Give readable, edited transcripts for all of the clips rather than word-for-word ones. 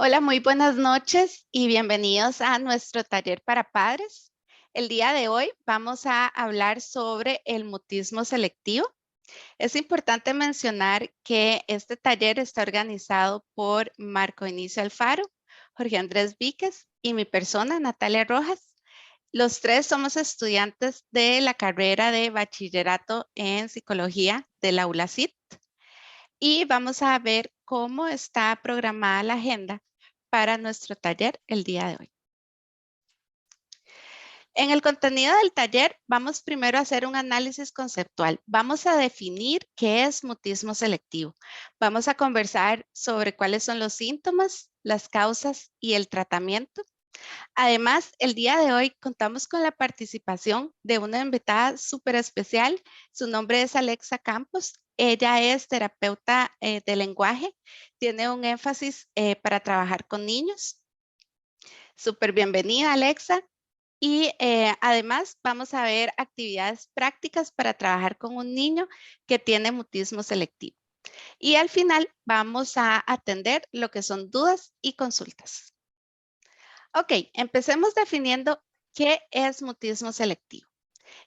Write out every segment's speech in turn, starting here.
Hola, muy buenas noches y bienvenidos a nuestro taller para padres. El día de hoy vamos a hablar sobre el mutismo selectivo. Es importante mencionar que este taller está organizado por Marco Inicio Alfaro, Jorge Andrés Víquez y mi persona, Natalia Rojas. Los tres somos estudiantes de la carrera de bachillerato en psicología de la ULACIT y vamos a ver cómo está programada la agenda para nuestro taller el día de hoy. En el contenido del taller vamos primero a hacer un análisis conceptual. Vamos a definir qué es mutismo selectivo. Vamos a conversar sobre cuáles son los síntomas, las causas y el tratamiento. Además, el día de hoy contamos con la participación de una invitada súper especial. Su nombre es Alexa Campos. Ella es terapeuta de lenguaje. Tiene un énfasis para trabajar con niños. Súper bienvenida, Alexa. Y además vamos a ver actividades prácticas para trabajar con un niño que tiene mutismo selectivo. Y al final vamos a atender lo que son dudas y consultas. Ok, empecemos definiendo qué es mutismo selectivo.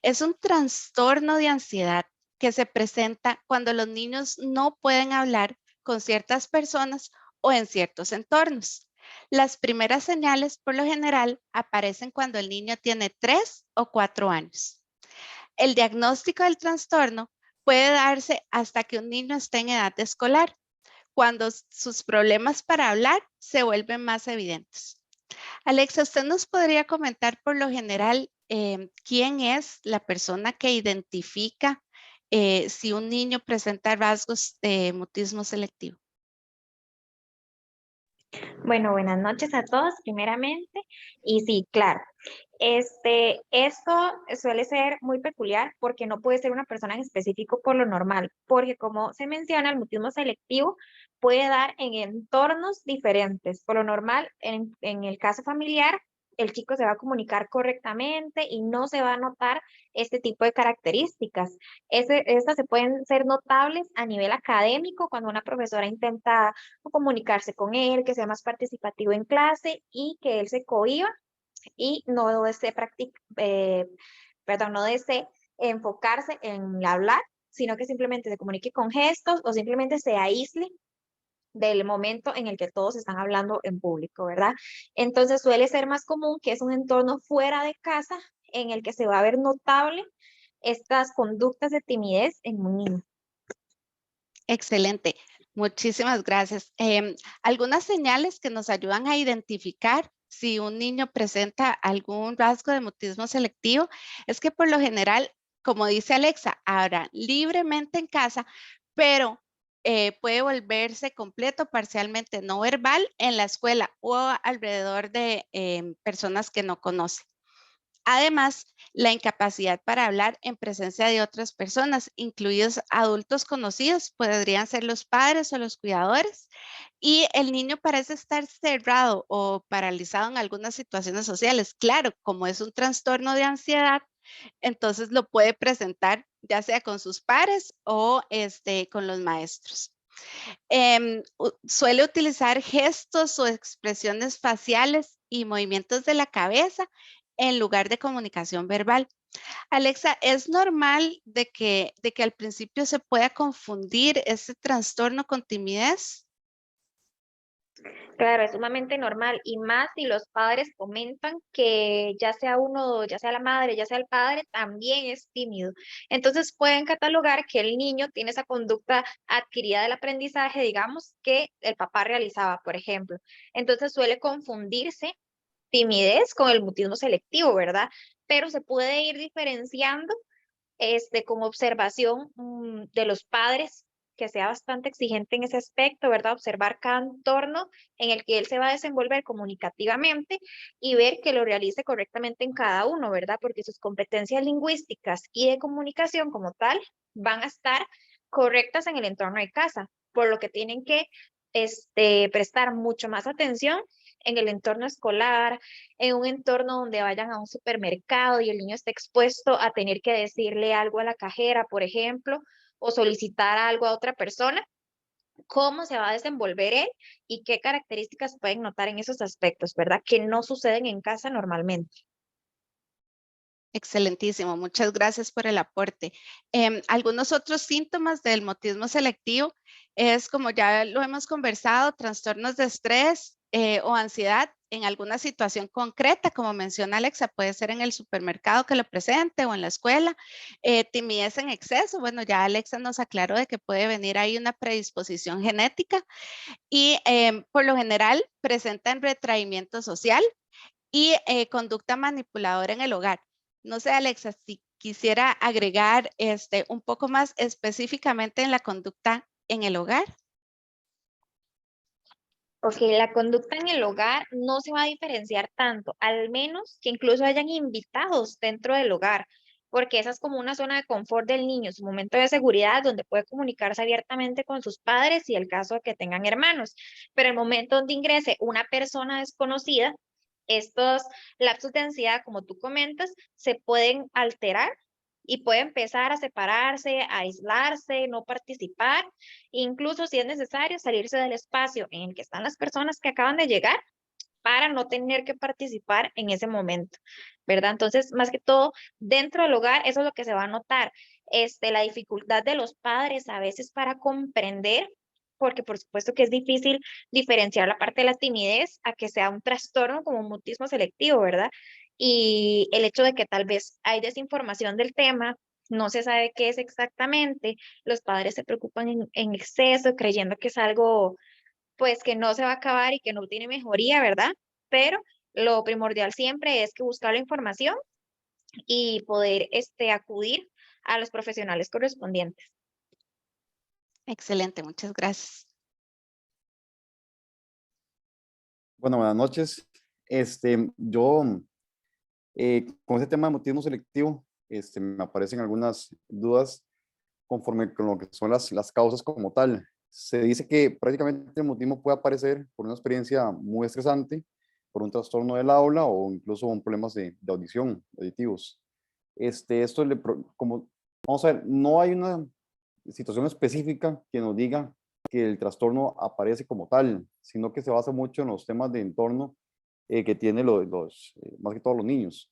Es un trastorno de ansiedad que se presenta cuando los niños no pueden hablar con ciertas personas o en ciertos entornos. Las primeras señales, por lo general, aparecen cuando el niño tiene 3 o 4 años. El diagnóstico del trastorno puede darse hasta que un niño esté en edad escolar, cuando sus problemas para hablar se vuelven más evidentes. Alexa, ¿usted nos podría comentar por lo general quién es la persona que identifica si un niño presenta rasgos de mutismo selectivo? Bueno, buenas noches a todos, primeramente. Y sí, claro, esto suele ser muy peculiar porque no puede ser una persona en específico por lo normal, porque como se menciona, el mutismo selectivo puede dar en entornos diferentes. Por lo normal, en el caso familiar, el chico se va a comunicar correctamente y no se va a notar este tipo de características. Estas se pueden ser notables a nivel académico cuando una profesora intenta o comunicarse con él, que sea más participativo en clase y que él se cohíba y no desee no desee enfocarse en hablar, sino que simplemente se comunique con gestos o simplemente se aísle del momento en el que todos están hablando en público, ¿verdad? Entonces suele ser más común que es un entorno fuera de casa en el que se va a ver notable estas conductas de timidez en un niño. Excelente, muchísimas gracias. Algunas señales que nos ayudan a identificar si un niño presenta algún rasgo de mutismo selectivo es que por lo general, como dice Alexa, habla libremente en casa, pero puede volverse completo, parcialmente no verbal en la escuela o alrededor de personas que no conoce. Además, la incapacidad para hablar en presencia de otras personas, incluidos adultos conocidos, podrían ser los padres o los cuidadores, y el niño parece estar cerrado o paralizado en algunas situaciones sociales. Claro, como es un trastorno de ansiedad, entonces lo puede presentar ya sea con sus pares o con los maestros. Suele utilizar gestos o expresiones faciales y movimientos de la cabeza en lugar de comunicación verbal. Alexa, ¿es normal de que al principio se pueda confundir este trastorno con timidez? Claro, es sumamente normal y más si los padres comentan que ya sea uno, ya sea la madre, ya sea el padre, también es tímido. Entonces pueden catalogar que el niño tiene esa conducta adquirida del aprendizaje, digamos, que el papá realizaba, por ejemplo. Entonces suele confundirse timidez con el mutismo selectivo, ¿verdad? Pero se puede ir diferenciando con observación de los padres, que sea bastante exigente en ese aspecto, ¿verdad? Observar cada entorno en el que él se va a desenvolver comunicativamente y ver que lo realice correctamente en cada uno, ¿verdad? Porque sus competencias lingüísticas y de comunicación como tal van a estar correctas en el entorno de casa, por lo que tienen que prestar mucho más atención en el entorno escolar, en un entorno donde vayan a un supermercado y el niño esté expuesto a tener que decirle algo a la cajera, por ejemplo, o solicitar algo a otra persona, cómo se va a desenvolver él y qué características pueden notar en esos aspectos, ¿verdad? Que no suceden en casa normalmente. Excelentísimo, muchas gracias por el aporte. Algunos otros síntomas del mutismo selectivo es, como ya lo hemos conversado, trastornos de estrés o ansiedad en alguna situación concreta, como menciona Alexa, puede ser en el supermercado que lo presente o en la escuela. Timidez en exceso, bueno, ya Alexa nos aclaró de que puede venir ahí una predisposición genética y por lo general presentan retraimiento social y conducta manipuladora en el hogar. No sé, Alexa, si quisiera agregar un poco más específicamente en la conducta en el hogar. Porque la conducta en el hogar no se va a diferenciar tanto, al menos que incluso hayan invitados dentro del hogar, porque esa es como una zona de confort del niño, su momento de seguridad donde puede comunicarse abiertamente con sus padres y el caso de que tengan hermanos. Pero el momento donde ingrese una persona desconocida, estos lapsos de ansiedad, como tú comentas, se pueden alterar y puede empezar a separarse, a aislarse, no participar, incluso si es necesario salirse del espacio en el que están las personas que acaban de llegar para no tener que participar en ese momento, ¿verdad? Entonces, más que todo, dentro del hogar, eso es lo que se va a notar, la dificultad de los padres a veces para comprender, porque por supuesto que es difícil diferenciar la parte de la timidez a que sea un trastorno como un mutismo selectivo, ¿verdad? Y el hecho de que tal vez hay desinformación del tema, no se sabe qué es exactamente, los padres se preocupan en exceso, creyendo que es algo pues que no se va a acabar y que no tiene mejoría, ¿verdad? Pero lo primordial siempre es que buscar la información y poder acudir a los profesionales correspondientes. Excelente, muchas gracias. Bueno, buenas noches. Yo, con ese tema de mutismo selectivo, me aparecen algunas dudas conforme con lo que son las causas como tal. Se dice que prácticamente el mutismo puede aparecer por una experiencia muy estresante, por un trastorno del aula o incluso con problemas de audición, auditivos. Como, vamos a ver, no hay una situación específica que nos diga que el trastorno aparece como tal, sino que se basa mucho en los temas de entorno que tienen más que todos los niños.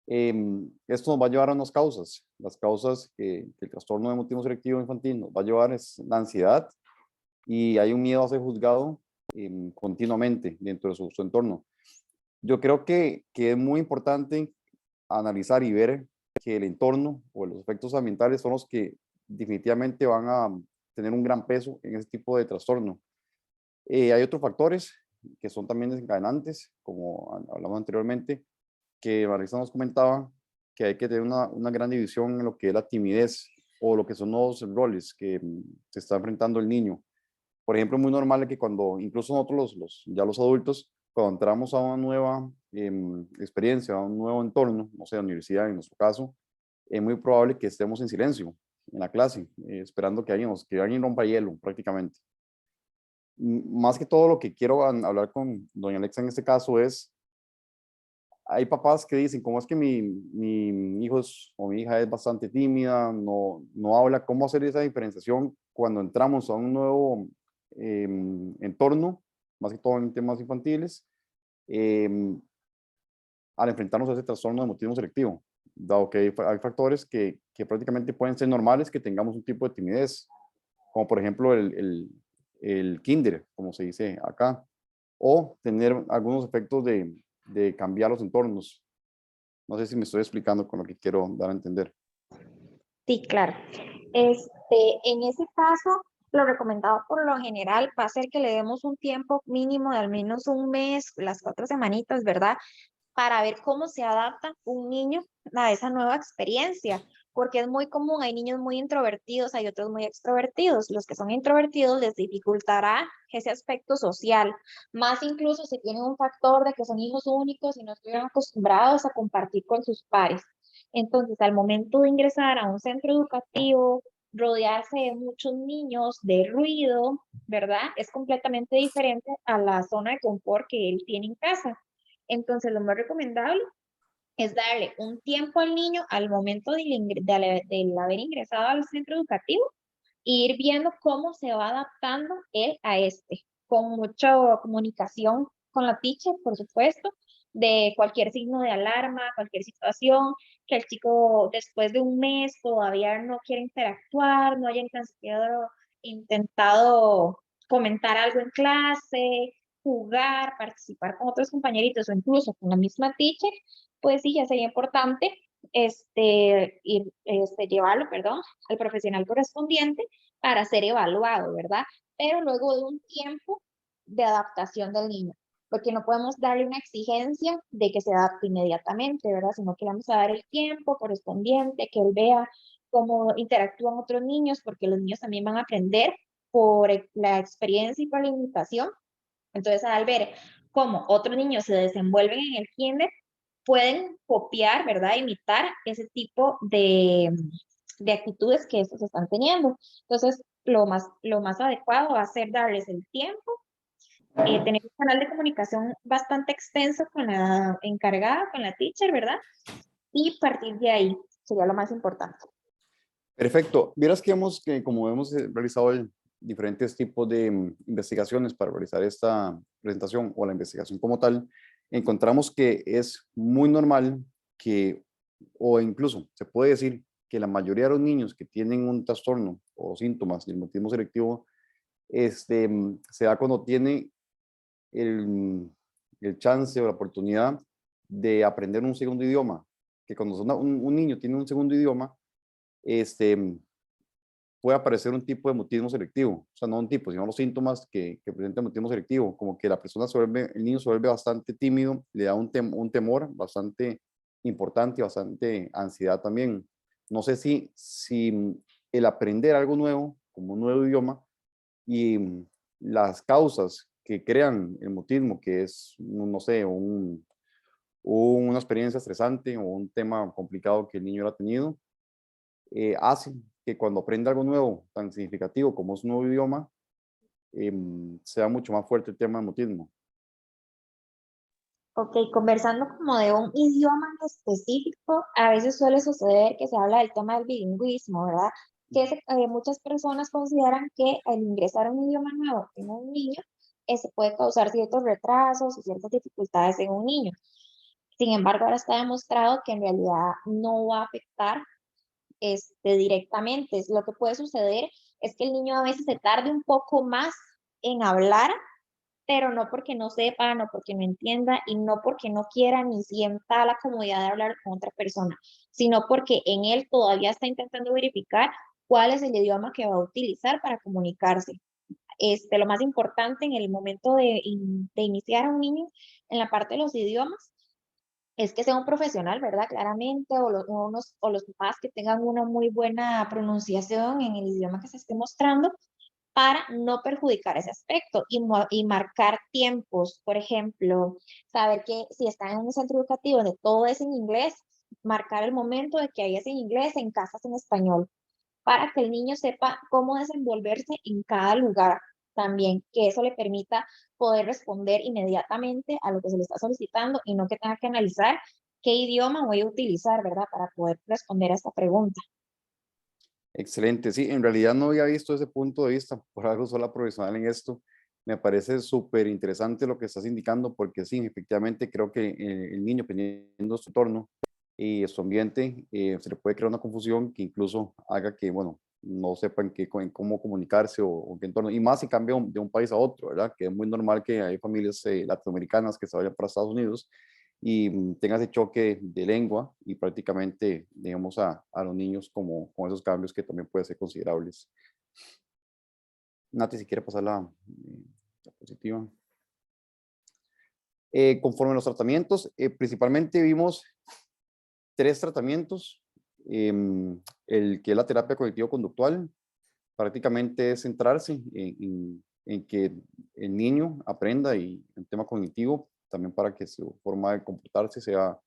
Esto nos va a llevar a unas causas. Las causas que el trastorno de mutismo selectivo infantil nos va a llevar es la ansiedad y hay un miedo a ser juzgado continuamente dentro de su entorno. Yo creo que es muy importante analizar y ver que el entorno o los efectos ambientales son los que definitivamente van a tener un gran peso en ese tipo de trastorno. Hay otros factores que son también desencadenantes, como hablamos anteriormente, que Marisa nos comentaba, que hay que tener una gran división en lo que es la timidez o lo que son los roles que se está enfrentando el niño. Por ejemplo, es muy normal que cuando, incluso nosotros ya los adultos, cuando entramos a una nueva experiencia, a un nuevo entorno, no sé, la universidad en nuestro caso, es muy probable que estemos en silencio en la clase, esperando que alguien rompa hielo prácticamente. Más que todo lo que quiero hablar con doña Alexa en este caso es, hay papás que dicen, ¿cómo es que mi hijo o mi hija es bastante tímida, no habla? ¿Cómo hacer esa diferenciación cuando entramos a un nuevo entorno, más que todo en temas infantiles, em, al enfrentarnos a ese trastorno de mutismo selectivo? Dado que hay factores que prácticamente pueden ser normales que tengamos un tipo de timidez, como por ejemplo el kinder, como se dice acá, o tener algunos efectos de cambiar los entornos. No sé si me estoy explicando con lo que quiero dar a entender. Sí, claro. En ese caso, lo recomendado por lo general va a ser que le demos un tiempo mínimo de al menos un mes, las 4 semanitas, ¿verdad? Para ver cómo se adapta un niño a esa nueva experiencia, porque es muy común, hay niños muy introvertidos, hay otros muy extrovertidos. Los que son introvertidos les dificultará ese aspecto social, más incluso si tienen un factor de que son hijos únicos y no estuvieron acostumbrados a compartir con sus pares. Entonces, al momento de ingresar a un centro educativo, rodearse de muchos niños, de ruido, ¿verdad? Es completamente diferente a la zona de confort que él tiene en casa. Entonces, lo más recomendable es darle un tiempo al niño al momento del haber ingresado al centro educativo e ir viendo cómo se va adaptando él a con mucha comunicación con la teacher, por supuesto, de cualquier signo de alarma, cualquier situación, que el chico después de un mes todavía no quiere interactuar, no haya intentado comentar algo en clase, jugar, participar con otros compañeritos o incluso con la misma teacher, pues sí, ya sería importante llevarlo, perdón, al profesional correspondiente para ser evaluado, ¿verdad? Pero luego de un tiempo de adaptación del niño, porque no podemos darle una exigencia de que se adapte inmediatamente, ¿verdad? Sino que le vamos a dar el tiempo correspondiente, que él vea cómo interactúan otros niños, porque los niños también van a aprender por la experiencia y por la imitación. Entonces, al ver cómo otros niños se desenvuelven en el kinder, pueden copiar, ¿verdad? Imitar ese tipo de actitudes que estos están teniendo. Entonces, lo más adecuado va a ser darles el tiempo, tener un canal de comunicación bastante extenso con la encargada, con la teacher, ¿verdad? Y partir de ahí sería lo más importante. Perfecto. Vieras que como hemos realizado diferentes tipos de investigaciones para realizar esta presentación o la investigación como tal, encontramos que es muy normal que, o incluso se puede decir que la mayoría de los niños que tienen un trastorno o síntomas del mutismo selectivo, se da cuando tiene el chance o la oportunidad de aprender un segundo idioma, que cuando un niño tiene un segundo idioma, puede aparecer un tipo de mutismo selectivo, o sea, no un tipo, sino los síntomas que presenta el mutismo selectivo, como que la persona el niño se vuelve bastante tímido, le da un temor bastante importante y bastante ansiedad también. No sé si el aprender algo nuevo, como un nuevo idioma, y las causas que crean el mutismo, que es, no sé, una experiencia estresante o un tema complicado que el niño ha tenido, hace que cuando aprenda algo nuevo, tan significativo como es un nuevo idioma, sea mucho más fuerte el tema del mutismo. Ok, conversando como de un idioma en específico, a veces suele suceder que se habla del tema del bilingüismo, ¿verdad? Muchas personas consideran que al ingresar a un idioma nuevo en un niño, se puede causar ciertos retrasos y ciertas dificultades en un niño. Sin embargo, ahora está demostrado que en realidad no va a afectar directamente. Lo que puede suceder es que el niño a veces se tarde un poco más en hablar, pero no porque no sepa, no porque no entienda y no porque no quiera ni sienta la comodidad de hablar con otra persona, sino porque en él todavía está intentando verificar cuál es el idioma que va a utilizar para comunicarse. Lo más importante en el momento de iniciar a un niño en la parte de los idiomas es que sea un profesional, ¿verdad? Claramente, o los papás que tengan una muy buena pronunciación en el idioma que se esté mostrando, para no perjudicar ese aspecto y marcar tiempos. Por ejemplo, saber que si están en un centro educativo donde todo es en inglés, marcar el momento de que ahí es en inglés, en casa es en español, para que el niño sepa cómo desenvolverse en cada lugar. También que eso le permita poder responder inmediatamente a lo que se le está solicitando y no que tenga que analizar qué idioma voy a utilizar, ¿verdad? Para poder responder a esta pregunta. Excelente, sí, en realidad no había visto ese punto de vista, por algo soy la profesional en esto. Me parece súper interesante lo que estás indicando, porque sí, efectivamente creo que el niño, dependiendo de su entorno y su ambiente, se le puede crear una confusión que incluso haga que, bueno, no sepan en cómo comunicarse o qué entorno, y más si cambia de un país a otro, ¿verdad? Que es muy normal que hay familias latinoamericanas que se vayan para Estados Unidos y tenga ese choque de lengua y prácticamente, digamos, a los niños con esos cambios que también pueden ser considerables. Nati, si quiere pasar la diapositiva. Conforme a los tratamientos, principalmente vimos 3 tratamientos. El que es la terapia cognitivo-conductual, prácticamente es centrarse en que el niño aprenda y el tema cognitivo, también para que su forma de comportarse sea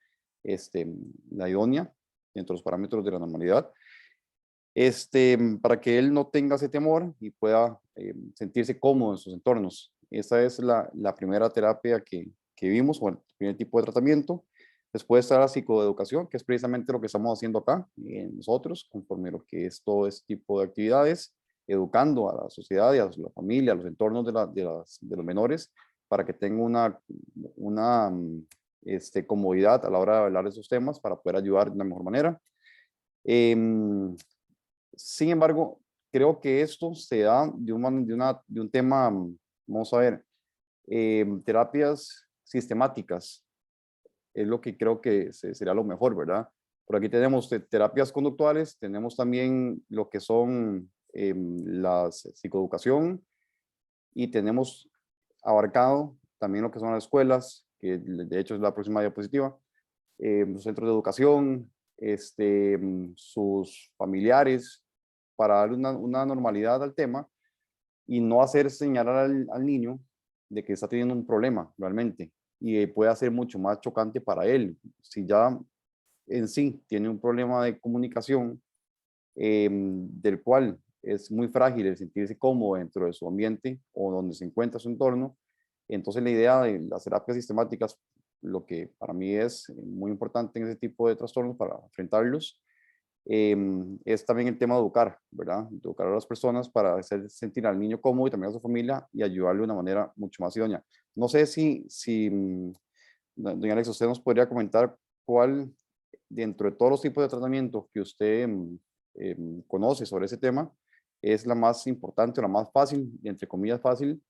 la idónea dentro de los parámetros de la normalidad. Para que él no tenga ese temor y pueda sentirse cómodo en sus entornos. Esa es la primera terapia que vimos, o el primer tipo de tratamiento. Después está la psicoeducación, que es precisamente lo que estamos haciendo acá nosotros, conforme a lo que es todo este tipo de actividades. educando a la sociedad y a la familia, a los entornos de los menores, para que tengan una comodidad a la hora de hablar de esos temas para poder ayudar de una mejor manera. Sin embargo, creo que esto se da de un tema, vamos a ver, terapias sistemáticas es lo que creo que sería lo mejor, ¿verdad? Por aquí tenemos terapias conductuales, tenemos también lo que son la psicoeducación y tenemos abarcado también lo que son las escuelas, que de hecho es la próxima diapositiva, los centros de educación, sus familiares, para darle una normalidad al tema y no hacer señalar al niño de que está teniendo un problema realmente y puede ser mucho más chocante para él. Si ya en sí tiene un problema de comunicación del cual es muy frágil el sentirse cómodo dentro de su ambiente o donde se encuentra su entorno, entonces la idea de las terapias sistemáticas, lo que para mí es muy importante en ese tipo de trastornos para enfrentarlos, es también el tema de educar, ¿verdad? Educar a las personas para hacer sentir al niño cómodo y también a su familia y ayudarle de una manera mucho más idónea. No sé si doña Alex, usted nos podría comentar cuál, dentro de todos los tipos de tratamientos que usted conoce sobre ese tema, es la más importante o la más fácil, entre comillas fácil,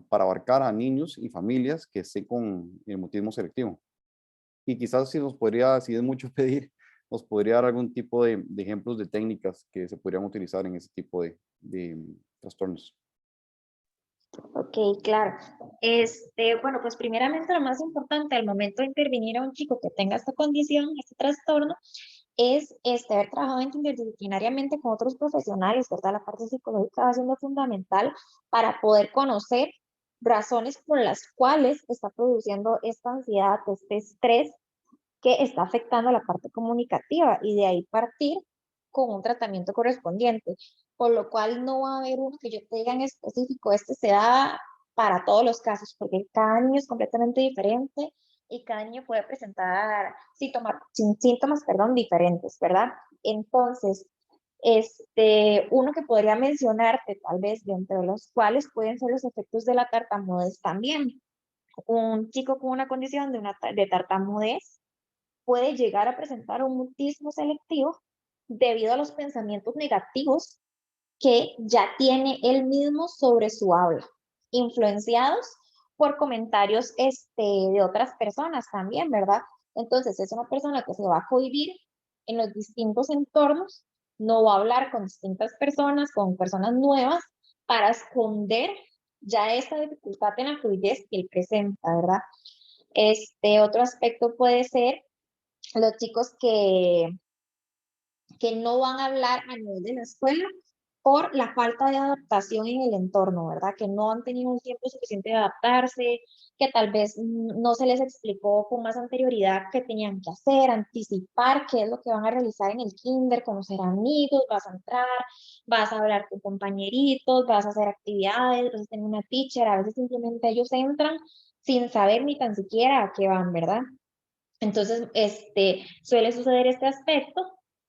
para abarcar a niños y familias que estén con el mutismo selectivo. Y quizás si nos podría, si es mucho pedir, nos podría dar algún tipo de ejemplos de técnicas que se podrían utilizar en ese tipo de trastornos. Ok, claro. Bueno, pues primeramente lo más importante al momento de intervenir a un chico que tenga esta condición, este trastorno, es haber trabajado interdisciplinariamente con otros profesionales, ¿verdad? La parte psicológica va siendo fundamental para poder conocer razones por las cuales está produciendo esta ansiedad, este estrés que está afectando la parte comunicativa y de ahí partir con un tratamiento correspondiente, por lo cual no va a haber uno que yo te diga en específico, este se da para todos los casos, porque cada niño es completamente diferente y cada niño puede presentar síntomas, perdón, diferentes, ¿verdad? Entonces, uno que podría mencionarte, tal vez, dentro de los cuales pueden ser los efectos de la tartamudez también. Un chico con una condición de tartamudez puede llegar a presentar un mutismo selectivo debido a los pensamientos negativos que ya tiene él mismo sobre su habla, influenciados por comentarios de otras personas también, ¿verdad? Entonces es una persona que se va a cohibir en los distintos entornos, no va a hablar con distintas personas, con personas nuevas, para esconder ya esta dificultad en la fluidez que él presenta, ¿verdad? Otro aspecto puede ser los chicos que no van a hablar a nivel de la escuela por la falta de adaptación en el entorno, ¿verdad? Que no han tenido un tiempo suficiente de adaptarse, que tal vez no se les explicó con más anterioridad qué tenían que hacer, anticipar qué es lo que van a realizar en el kinder, conocer amigos, vas a entrar, vas a hablar con compañeritos, vas a hacer actividades, vas a tener una teacher, a veces simplemente ellos entran sin saber ni tan siquiera a qué van, ¿verdad? Entonces, suele suceder este aspecto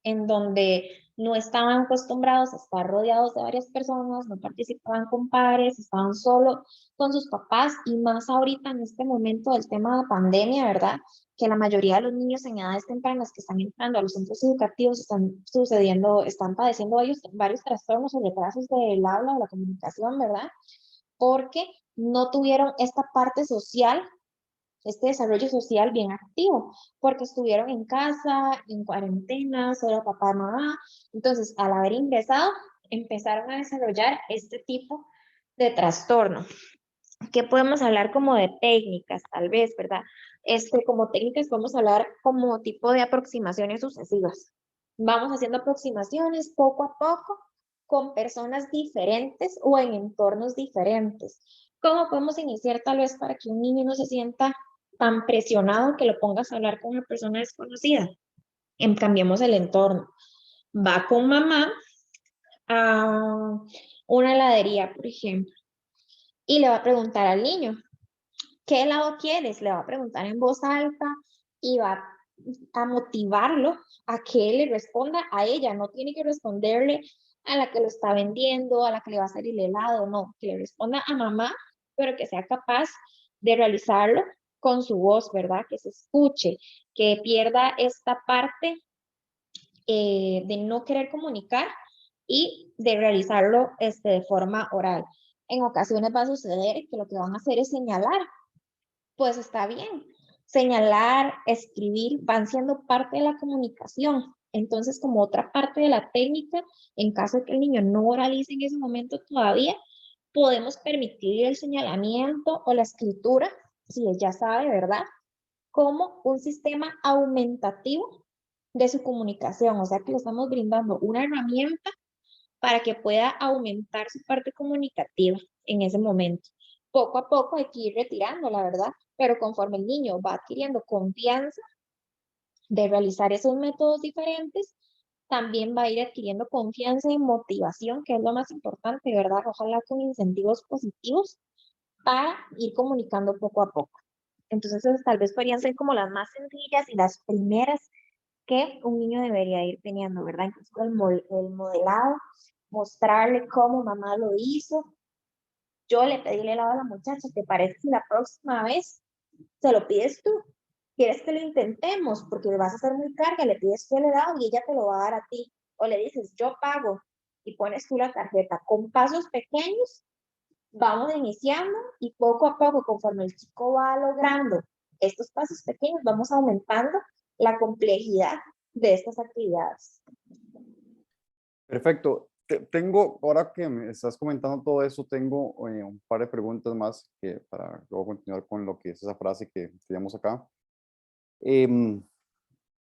en donde no estaban acostumbrados a estar rodeados de varias personas, no participaban con pares, estaban solo con sus papás y más ahorita en este momento del tema de pandemia, ¿verdad? Que la mayoría de los niños en edades tempranas que están entrando a los centros educativos están padeciendo varios trastornos o retrasos del habla o la comunicación, ¿verdad? Porque no tuvieron esta parte social, este desarrollo social bien activo, porque estuvieron en casa, en cuarentena, solo papá y mamá. Entonces, al haber ingresado, empezaron a desarrollar este tipo de trastorno. ¿Qué podemos hablar como de técnicas, tal vez, verdad? Como técnicas podemos hablar como tipo de aproximaciones sucesivas. Vamos haciendo aproximaciones poco a poco con personas diferentes o en entornos diferentes. ¿Cómo podemos iniciar tal vez para que un niño no se sienta tan presionado que lo pongas a hablar con una persona desconocida? Cambiemos el entorno. Va con mamá a una heladería, por ejemplo, y le va a preguntar al niño, ¿qué helado quieres? Le va a preguntar en voz alta y va a motivarlo a que él le responda a ella. No tiene que responderle a la que lo está vendiendo, a la que le va a hacer el helado, no, que le responda a mamá, pero que sea capaz de realizarlo con su voz, ¿verdad? Que se escuche, que pierda esta parte de no querer comunicar y de realizarlo de forma oral. En ocasiones va a suceder que lo que van a hacer es señalar, pues está bien. Señalar, escribir, van siendo parte de la comunicación. Entonces, como otra parte de la técnica, en caso de que el niño no oralice en ese momento todavía, podemos permitir el señalamiento o la escritura, si él ya sabe, ¿verdad? Como un sistema aumentativo de su comunicación. O sea que le estamos brindando una herramienta para que pueda aumentar su parte comunicativa en ese momento. Poco a poco hay que ir retirando, la verdad, pero conforme el niño va adquiriendo confianza de realizar esos métodos diferentes, también va a ir adquiriendo confianza y motivación, que es lo más importante, ¿verdad? Ojalá con incentivos positivos para ir comunicando poco a poco. Entonces, esas tal vez podrían ser como las más sencillas y las primeras que un niño debería ir teniendo, ¿verdad? Incluso el modelado, mostrarle cómo mamá lo hizo. Yo le pedí el helado a la muchacha, ¿te parece si la próxima vez se lo pides tú? ¿Quieres que lo intentemos? Porque le vas a hacer muy carga, le pides tú el helado y ella te lo va a dar a ti. O le dices, yo pago y pones tú la tarjeta. Con pasos pequeños vamos iniciando y poco a poco, conforme el chico va logrando estos pasos pequeños, vamos aumentando la complejidad de estas actividades. Perfecto. Tengo, ahora que me estás comentando todo eso, tengo un par de preguntas más que para luego continuar con lo que es esa frase que tenemos acá. Em,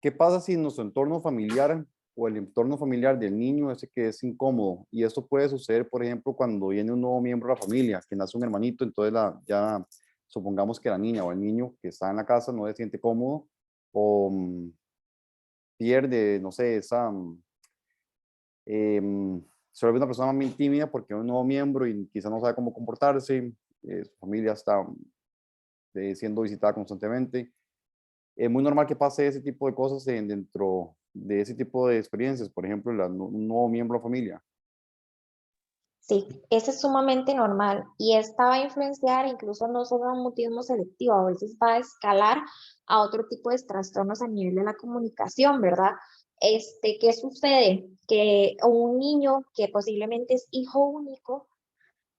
¿Qué pasa si nuestro entorno familiar o el entorno familiar del niño ese que es incómodo? Y esto puede suceder, por ejemplo, cuando viene un nuevo miembro de la familia, que nace un hermanito, entonces ya supongamos que la niña o el niño que está en la casa no se siente cómodo o pierde, no sé, se vuelve una persona muy tímida porque es un nuevo miembro y quizá no sabe cómo comportarse, su familia está siendo visitada constantemente. Es muy normal que pase ese tipo de cosas dentro de ese tipo de experiencias, por ejemplo, un nuevo miembro de familia. Sí, eso es sumamente normal y esta va a influenciar incluso no solo un mutismo selectivo, a veces va a escalar a otro tipo de trastornos a nivel de la comunicación, ¿verdad? ¿Qué sucede? Que un niño que posiblemente es hijo único,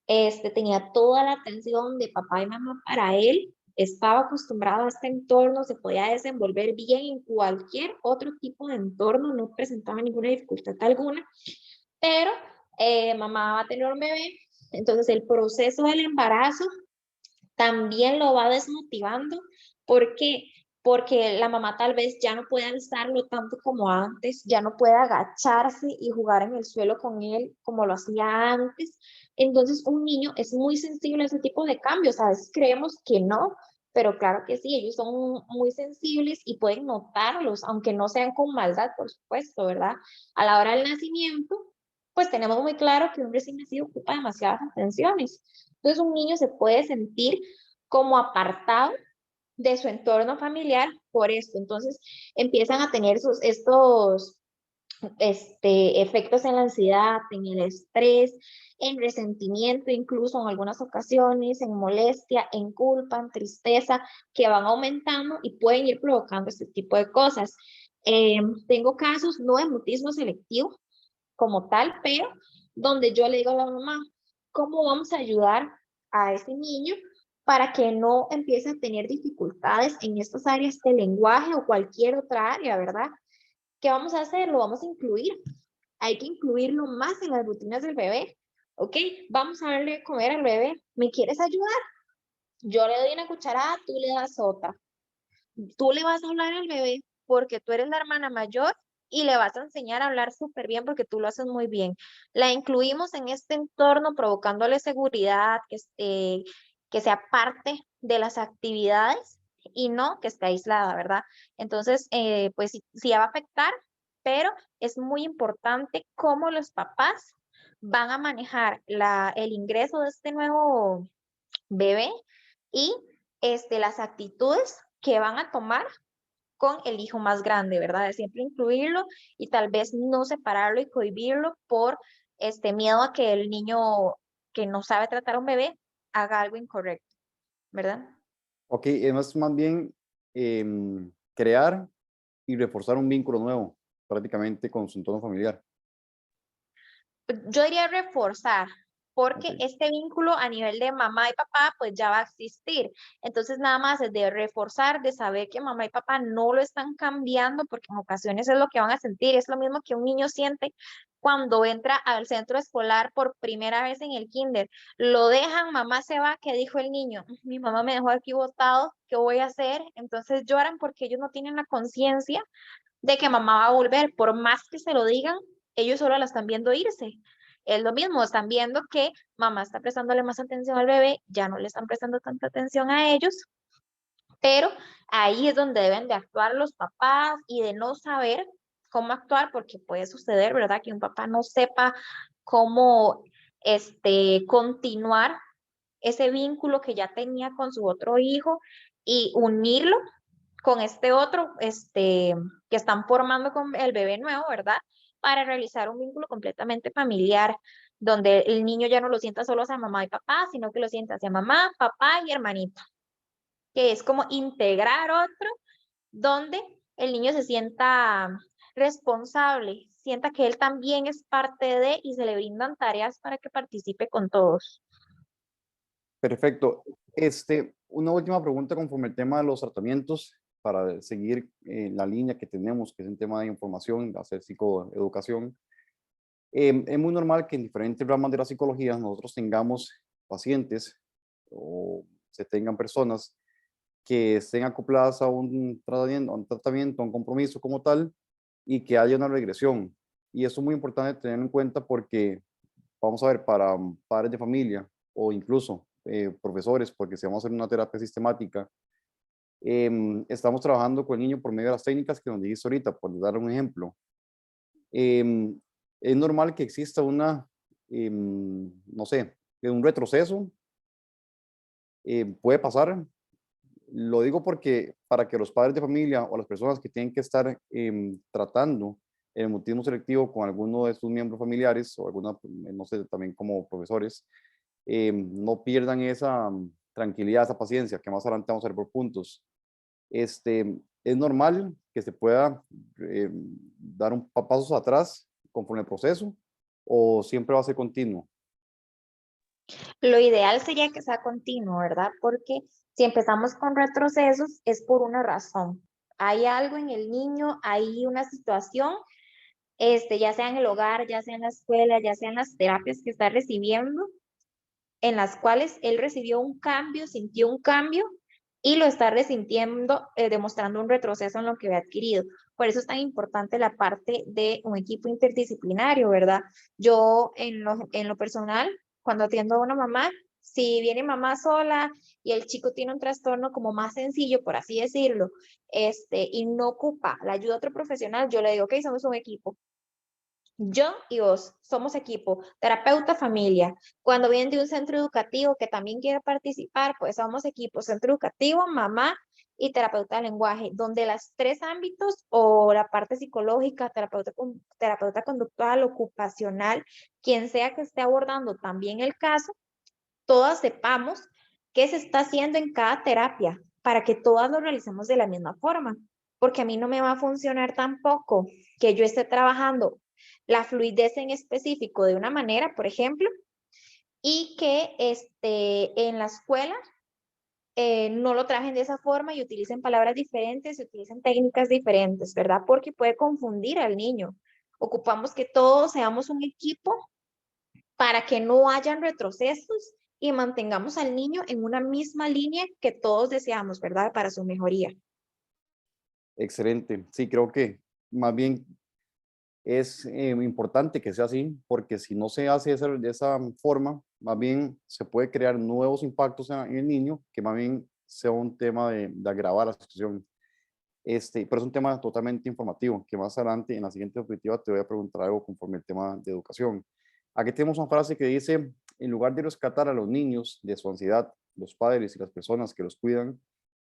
tenía toda la atención de papá y mamá para él, estaba acostumbrado a este entorno, se podía desenvolver bien en cualquier otro tipo de entorno, no presentaba ninguna dificultad alguna, pero mamá va a tener un bebé, entonces el proceso del embarazo también lo va desmotivando. ¿Por qué? Porque la mamá tal vez ya no puede alzarlo tanto como antes, ya no puede agacharse y jugar en el suelo con él como lo hacía antes. Entonces un niño es muy sensible a ese tipo de cambios. A veces creemos que no, pero claro que sí, ellos son muy sensibles y pueden notarlos, aunque no sean con maldad, por supuesto, ¿verdad? A la hora del nacimiento, pues tenemos muy claro que un recién nacido ocupa demasiadas atenciones. Entonces un niño se puede sentir como apartado de su entorno familiar por esto. Entonces empiezan a tener estos efectos en la ansiedad, en el estrés, en resentimiento, incluso en algunas ocasiones, en molestia, en culpa, en tristeza, que van aumentando y pueden ir provocando este tipo de cosas. Tengo casos no de mutismo selectivo como tal, pero donde yo le digo a la mamá, ¿cómo vamos a ayudar a ese niño para que no empiece a tener dificultades en estas áreas de lenguaje o cualquier otra área, ¿verdad? ¿Qué vamos a hacer? Lo vamos a incluir. Hay que incluirlo más en las rutinas del bebé. ¿Ok? Vamos a darle de comer al bebé. ¿Me quieres ayudar? Yo le doy una cucharada, tú le das otra. Tú le vas a hablar al bebé porque tú eres la hermana mayor y le vas a enseñar a hablar súper bien porque tú lo haces muy bien. La incluimos en este entorno provocándole seguridad, que sea parte de las actividades y no que esté aislada, ¿verdad? Entonces, pues sí va a afectar, pero es muy importante cómo los papás van a manejar el ingreso de este nuevo bebé y las actitudes que van a tomar con el hijo más grande, ¿verdad? De siempre incluirlo y tal vez no separarlo y cohibirlo por miedo a que el niño que no sabe tratar a un bebé haga algo incorrecto, ¿verdad? Ok, es más bien crear y reforzar un vínculo nuevo, prácticamente con su entorno familiar. Yo diría reforzar, porque Ok. este vínculo a nivel de mamá y papá pues ya va a existir. Entonces nada más es de reforzar, de saber que mamá y papá no lo están cambiando, porque en ocasiones es lo que van a sentir. Es lo mismo que un niño siente cuando entra al centro escolar por primera vez en el kinder. Lo dejan, mamá se va, ¿qué dijo el niño? Mi mamá me dejó aquí botado, ¿qué voy a hacer? Entonces lloran porque ellos no tienen la conciencia de que mamá va a volver, por más que se lo digan, ellos solo la están viendo irse. Es lo mismo, están viendo que mamá está prestándole más atención al bebé, ya no le están prestando tanta atención a ellos, pero ahí es donde deben de actuar los papás y de no saber cómo actuar, porque puede suceder, ¿verdad? Que un papá no sepa cómo continuar ese vínculo que ya tenía con su otro hijo y unirlo con este otro, que están formando con el bebé nuevo, ¿verdad? Para realizar un vínculo completamente familiar, donde el niño ya no lo sienta solo hacia mamá y papá, sino que lo sienta hacia mamá, papá y hermanito, que es como integrar otro, donde el niño se sienta responsable, sienta que él también es parte de y se le brindan tareas para que participe con todos. Perfecto. Una última pregunta conforme el tema de los tratamientos para seguir la línea que tenemos, que es el tema de información, de hacer psicoeducación. Es muy normal que en diferentes ramas de la psicología nosotros tengamos pacientes o se tengan personas que estén acopladas a un compromiso como tal y que haya una regresión. Y eso es muy importante tenerlo en cuenta porque, vamos a ver, para padres de familia o incluso profesores, porque si vamos a hacer una terapia sistemática, estamos trabajando con el niño por medio de las técnicas que nos dijiste ahorita, por dar un ejemplo. Em, es normal que exista no sé, un retroceso, puede pasar. Lo digo porque para que los padres de familia o las personas que tienen que estar tratando el mutismo selectivo con alguno de sus miembros familiares o alguna, no sé, también como profesores, no pierdan esa tranquilidad, esa paciencia, que más adelante vamos a ver por puntos. Es normal que se pueda dar pasos atrás conforme el proceso o siempre va a ser continuo. Lo ideal sería que sea continuo, ¿verdad? Porque si empezamos con retrocesos es por una razón. Hay algo en el niño, hay una situación, ya sea en el hogar, ya sea en la escuela, ya sea en las terapias que está recibiendo, en las cuales él recibió un cambio, sintió un cambio y lo está resintiendo, demostrando un retroceso en lo que había adquirido. Por eso es tan importante la parte de un equipo interdisciplinario, ¿verdad? Yo en lo personal, cuando atiendo a una mamá, si viene mamá sola y el chico tiene un trastorno como más sencillo, por así decirlo, y no ocupa la ayuda de otro profesional, yo le digo, ok, somos un equipo. Yo y vos somos equipo, terapeuta, familia. Cuando vienen de un centro educativo que también quiere participar, pues somos equipo, centro educativo, mamá y terapeuta de lenguaje, donde las tres ámbitos o la parte psicológica, terapeuta conductual, ocupacional, quien sea que esté abordando también el caso, todas sepamos qué se está haciendo en cada terapia para que todas lo realicemos de la misma forma, porque a mí no me va a funcionar tampoco que yo esté trabajando la fluidez en específico de una manera, por ejemplo, y que en la escuela no lo trajen de esa forma y utilicen palabras diferentes y utilicen técnicas diferentes, ¿verdad? Porque puede confundir al niño. Ocupamos que todos seamos un equipo para que no hayan retrocesos y mantengamos al niño en una misma línea que todos deseamos, ¿verdad? Para su mejoría. Excelente. Sí, creo que más bien es importante que sea así, porque si no se hace de esa forma, más bien se puede crear nuevos impactos en el niño, que más bien sea un tema de agravar la situación. Pero es un tema totalmente informativo, que más adelante en la siguiente diapositiva te voy a preguntar algo conforme el tema de educación. Aquí tenemos una frase que dice, en lugar de rescatar a los niños de su ansiedad, los padres y las personas que los cuidan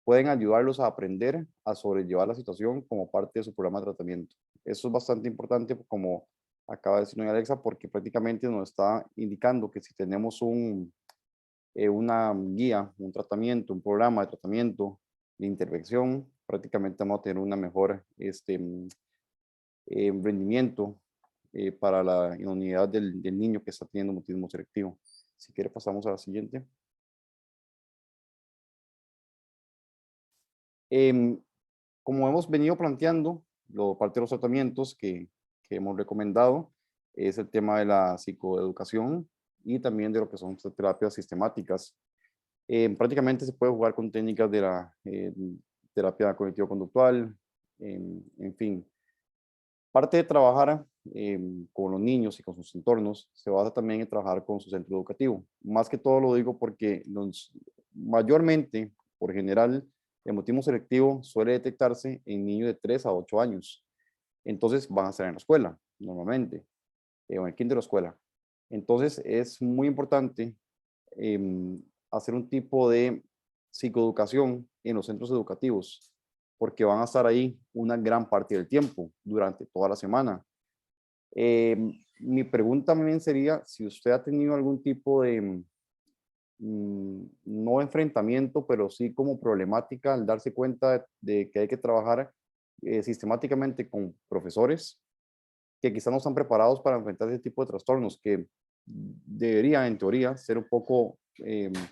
pueden ayudarlos a aprender a sobrellevar la situación como parte de su programa de tratamiento. Eso es bastante importante, como acaba de decir doña Alexa, porque prácticamente nos está indicando que si tenemos una guía, un tratamiento, un programa de tratamiento de intervención, prácticamente vamos a tener una mejor rendimiento para la inmunidad del niño que está teniendo mutismo selectivo. Si quiere pasamos a la siguiente. Como hemos venido planteando, parte de los tratamientos que hemos recomendado es el tema de la psicoeducación y también de lo que son terapias sistemáticas. Prácticamente se puede jugar con técnicas de la terapia cognitivo-conductual, en fin. Parte de trabajar con los niños y con sus entornos se basa también en trabajar con su centro educativo. Más que todo lo digo porque mayormente, por general, el mutismo selectivo suele detectarse en niños de 3 a 8 años. Entonces van a estar en la escuela, normalmente, o en el kinder de la escuela. Entonces es muy importante hacer un tipo de psicoeducación en los centros educativos, porque van a estar ahí una gran parte del tiempo, durante toda la semana. Mi pregunta también sería si usted ha tenido algún tipo de, no enfrentamiento, pero sí como problemática al darse cuenta de que hay que trabajar sistemáticamente con profesores que quizás no están preparados para enfrentar ese tipo de trastornos, que debería, en teoría, ser un poco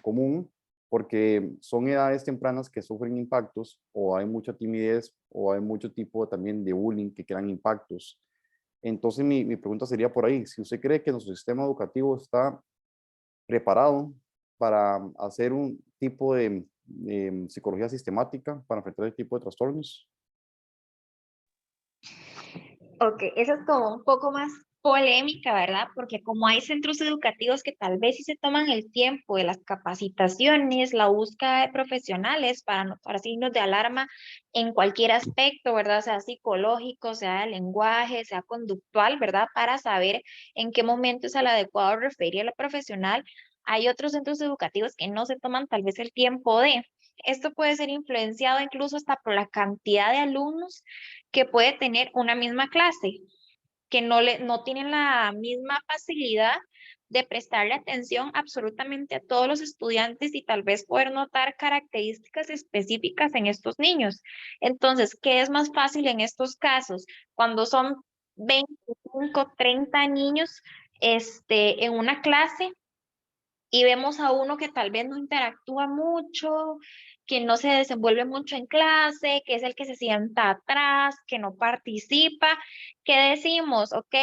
común, porque son edades tempranas que sufren impactos, o hay mucha timidez, o hay mucho tipo también de bullying que crean impactos. Entonces, mi pregunta sería por ahí, si usted cree que nuestro sistema educativo está preparado para hacer un tipo de psicología sistemática para enfrentar este tipo de trastornos. Ok, eso es como un poco más polémica, ¿verdad? Porque como hay centros educativos que tal vez sí se toman el tiempo de las capacitaciones, la búsqueda de profesionales para notar signos de alarma en cualquier aspecto, ¿verdad? Sea psicológico, sea de lenguaje, sea conductual, ¿verdad? Para saber en qué momento es el adecuado referir a la profesional. Hay otros centros educativos que no se toman tal vez el tiempo de. Esto puede ser influenciado incluso hasta por la cantidad de alumnos que puede tener una misma clase, que no tienen la misma facilidad de prestarle atención absolutamente a todos los estudiantes y tal vez poder notar características específicas en estos niños. Entonces, ¿qué es más fácil en estos casos? Cuando son 25, 30 niños en una clase y vemos a uno que tal vez no interactúa mucho, que no se desenvuelve mucho en clase, que es el que se sienta atrás, que no participa, ¿qué decimos? Ok,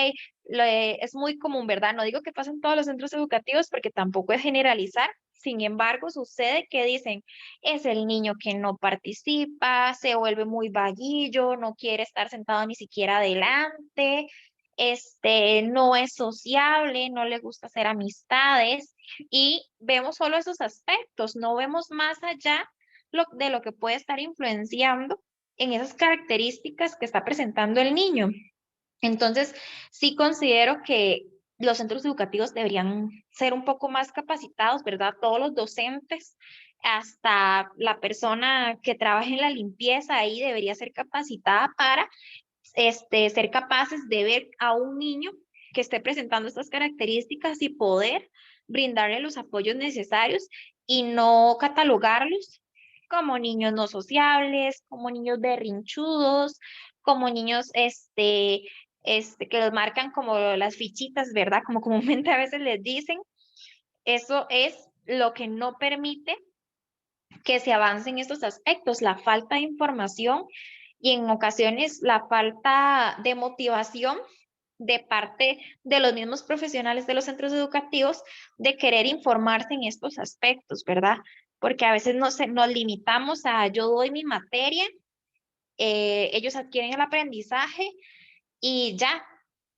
es muy común, ¿verdad? No digo que pasa en todos los centros educativos porque tampoco es generalizar. Sin embargo, sucede que dicen, es el niño que no participa, se vuelve muy vaguillo, no quiere estar sentado ni siquiera adelante, no es sociable, no le gusta hacer amistades y vemos solo esos aspectos, no vemos más allá de lo que puede estar influenciando en esas características que está presentando el niño. Entonces, sí considero que los centros educativos deberían ser un poco más capacitados, ¿verdad? Todos los docentes, hasta la persona que trabaja en la limpieza ahí debería ser capacitada para ser capaces de ver a un niño que esté presentando estas características y poder brindarle los apoyos necesarios y no catalogarlos como niños no sociables, como niños berrinchudos, como niños que los marcan como las fichitas, ¿verdad? Como comúnmente a veces les dicen. Eso es lo que no permite que se avance en estos aspectos, la falta de información y en ocasiones la falta de motivación de parte de los mismos profesionales de los centros educativos de querer informarse en estos aspectos, ¿verdad? Porque a veces nos limitamos a yo doy mi materia, ellos adquieren el aprendizaje y ya,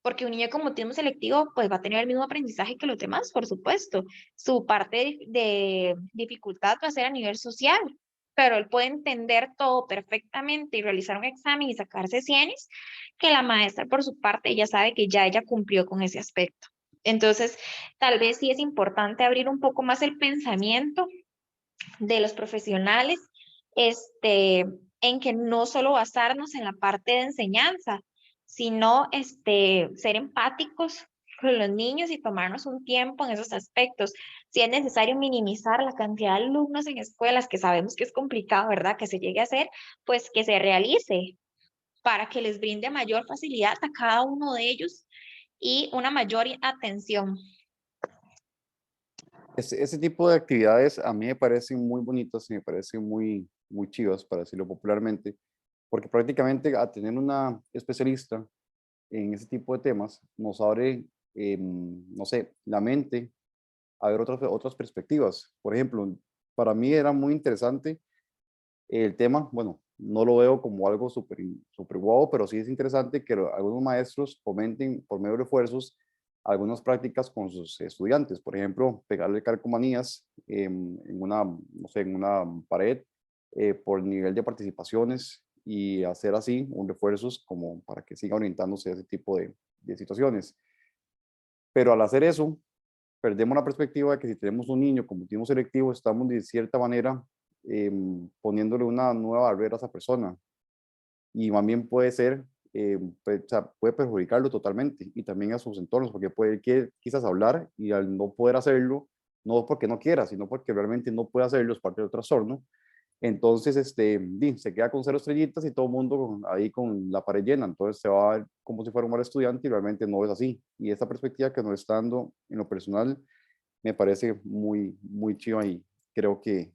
porque un niño con mutismo selectivo pues va a tener el mismo aprendizaje que los demás, por supuesto. Su parte de dificultad va a ser a nivel social, pero él puede entender todo perfectamente y realizar un examen y sacarse 100, que la maestra por su parte ya sabe que ya ella cumplió con ese aspecto. Entonces, tal vez sí es importante abrir un poco más el pensamiento de los profesionales en que no solo basarnos en la parte de enseñanza, sino ser empáticos con los niños y tomarnos un tiempo en esos aspectos. Si es necesario minimizar la cantidad de alumnos en escuelas, que sabemos que es complicado, ¿verdad? Que se llegue a hacer, pues que se realice para que les brinde mayor facilidad a cada uno de ellos y una mayor atención. Ese tipo de actividades a mí me parecen muy bonitas y me parecen muy chivas, para decirlo popularmente, porque prácticamente a tener una especialista en ese tipo de temas nos abre, no sé, la mente a ver otras perspectivas. Por ejemplo, para mí era muy interesante el tema, bueno, no lo veo como algo súper guau, pero sí es interesante que algunos maestros fomenten por medio de refuerzos algunas prácticas con sus estudiantes. Por ejemplo, pegarle calcomanías en una, no sé, en una pared por nivel de participaciones y hacer así un refuerzos como para que siga orientándose a ese tipo de situaciones. Pero al hacer eso, perdemos la perspectiva de que si tenemos un niño con mutismo selectivo, estamos de cierta manera poniéndole una nueva barrera a esa persona. Y más bien puede ser, o sea, puede perjudicarlo totalmente y también a sus entornos, porque puede que quizás hablar y al no poder hacerlo, no porque no quiera, sino porque realmente no puede hacerlo, es parte del trastorno. Entonces, se queda con 0 estrellitas y todo el mundo ahí con la pared llena. Entonces se va a ver como si fuera un mal estudiante y realmente no es así. Y esta perspectiva que nos está dando en lo personal me parece muy chiva y creo que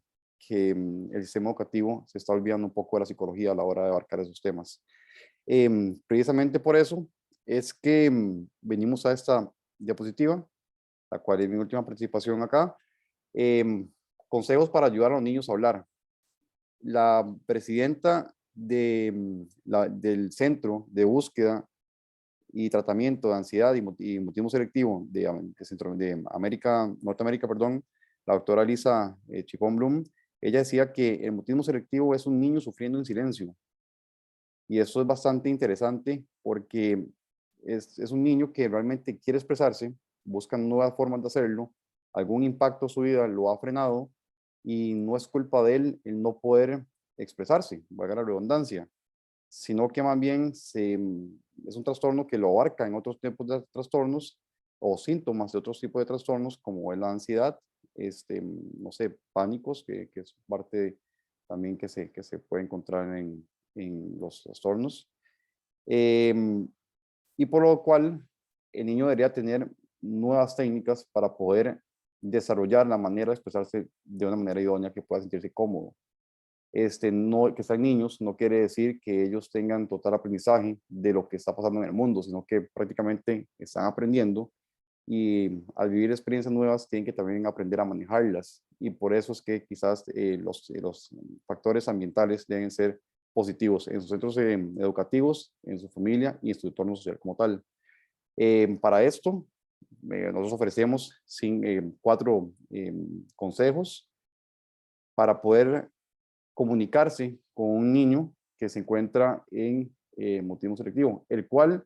el sistema educativo se está olvidando un poco de la psicología a la hora de abarcar esos temas. Precisamente por eso es que venimos a esta diapositiva, la cual es mi última participación acá. em, Consejos para ayudar a los niños a hablar. La presidenta del Centro de Búsqueda y Tratamiento de Ansiedad y Mutismo Selectivo de Norteamérica, perdón, la doctora Lisa Chipón Blum, ella decía que el mutismo selectivo es un niño sufriendo en silencio. Y eso es bastante interesante porque es un niño que realmente quiere expresarse, busca nuevas formas de hacerlo, algún impacto a su vida lo ha frenado y no es culpa de él el no poder expresarse, valga la redundancia, sino que más bien es un trastorno que lo abarca en otros tipos de trastornos o síntomas de otros tipos de trastornos como es la ansiedad, no sé, pánicos, que es parte también que se puede encontrar en los trastornos. Em, y por lo cual el niño debería tener nuevas técnicas para poder desarrollar la manera de expresarse de una manera idónea que pueda sentirse cómodo. No, que están niños no quiere decir que ellos tengan total aprendizaje de lo que está pasando en el mundo, sino que prácticamente están aprendiendo y al vivir experiencias nuevas tienen que también aprender a manejarlas. Y por eso es que quizás los factores ambientales deben ser positivos en sus centros educativos, en su familia y en su entorno social como tal. Para esto, nosotros ofrecemos 4 consejos para poder comunicarse con un niño que se encuentra en mutismo selectivo, el cual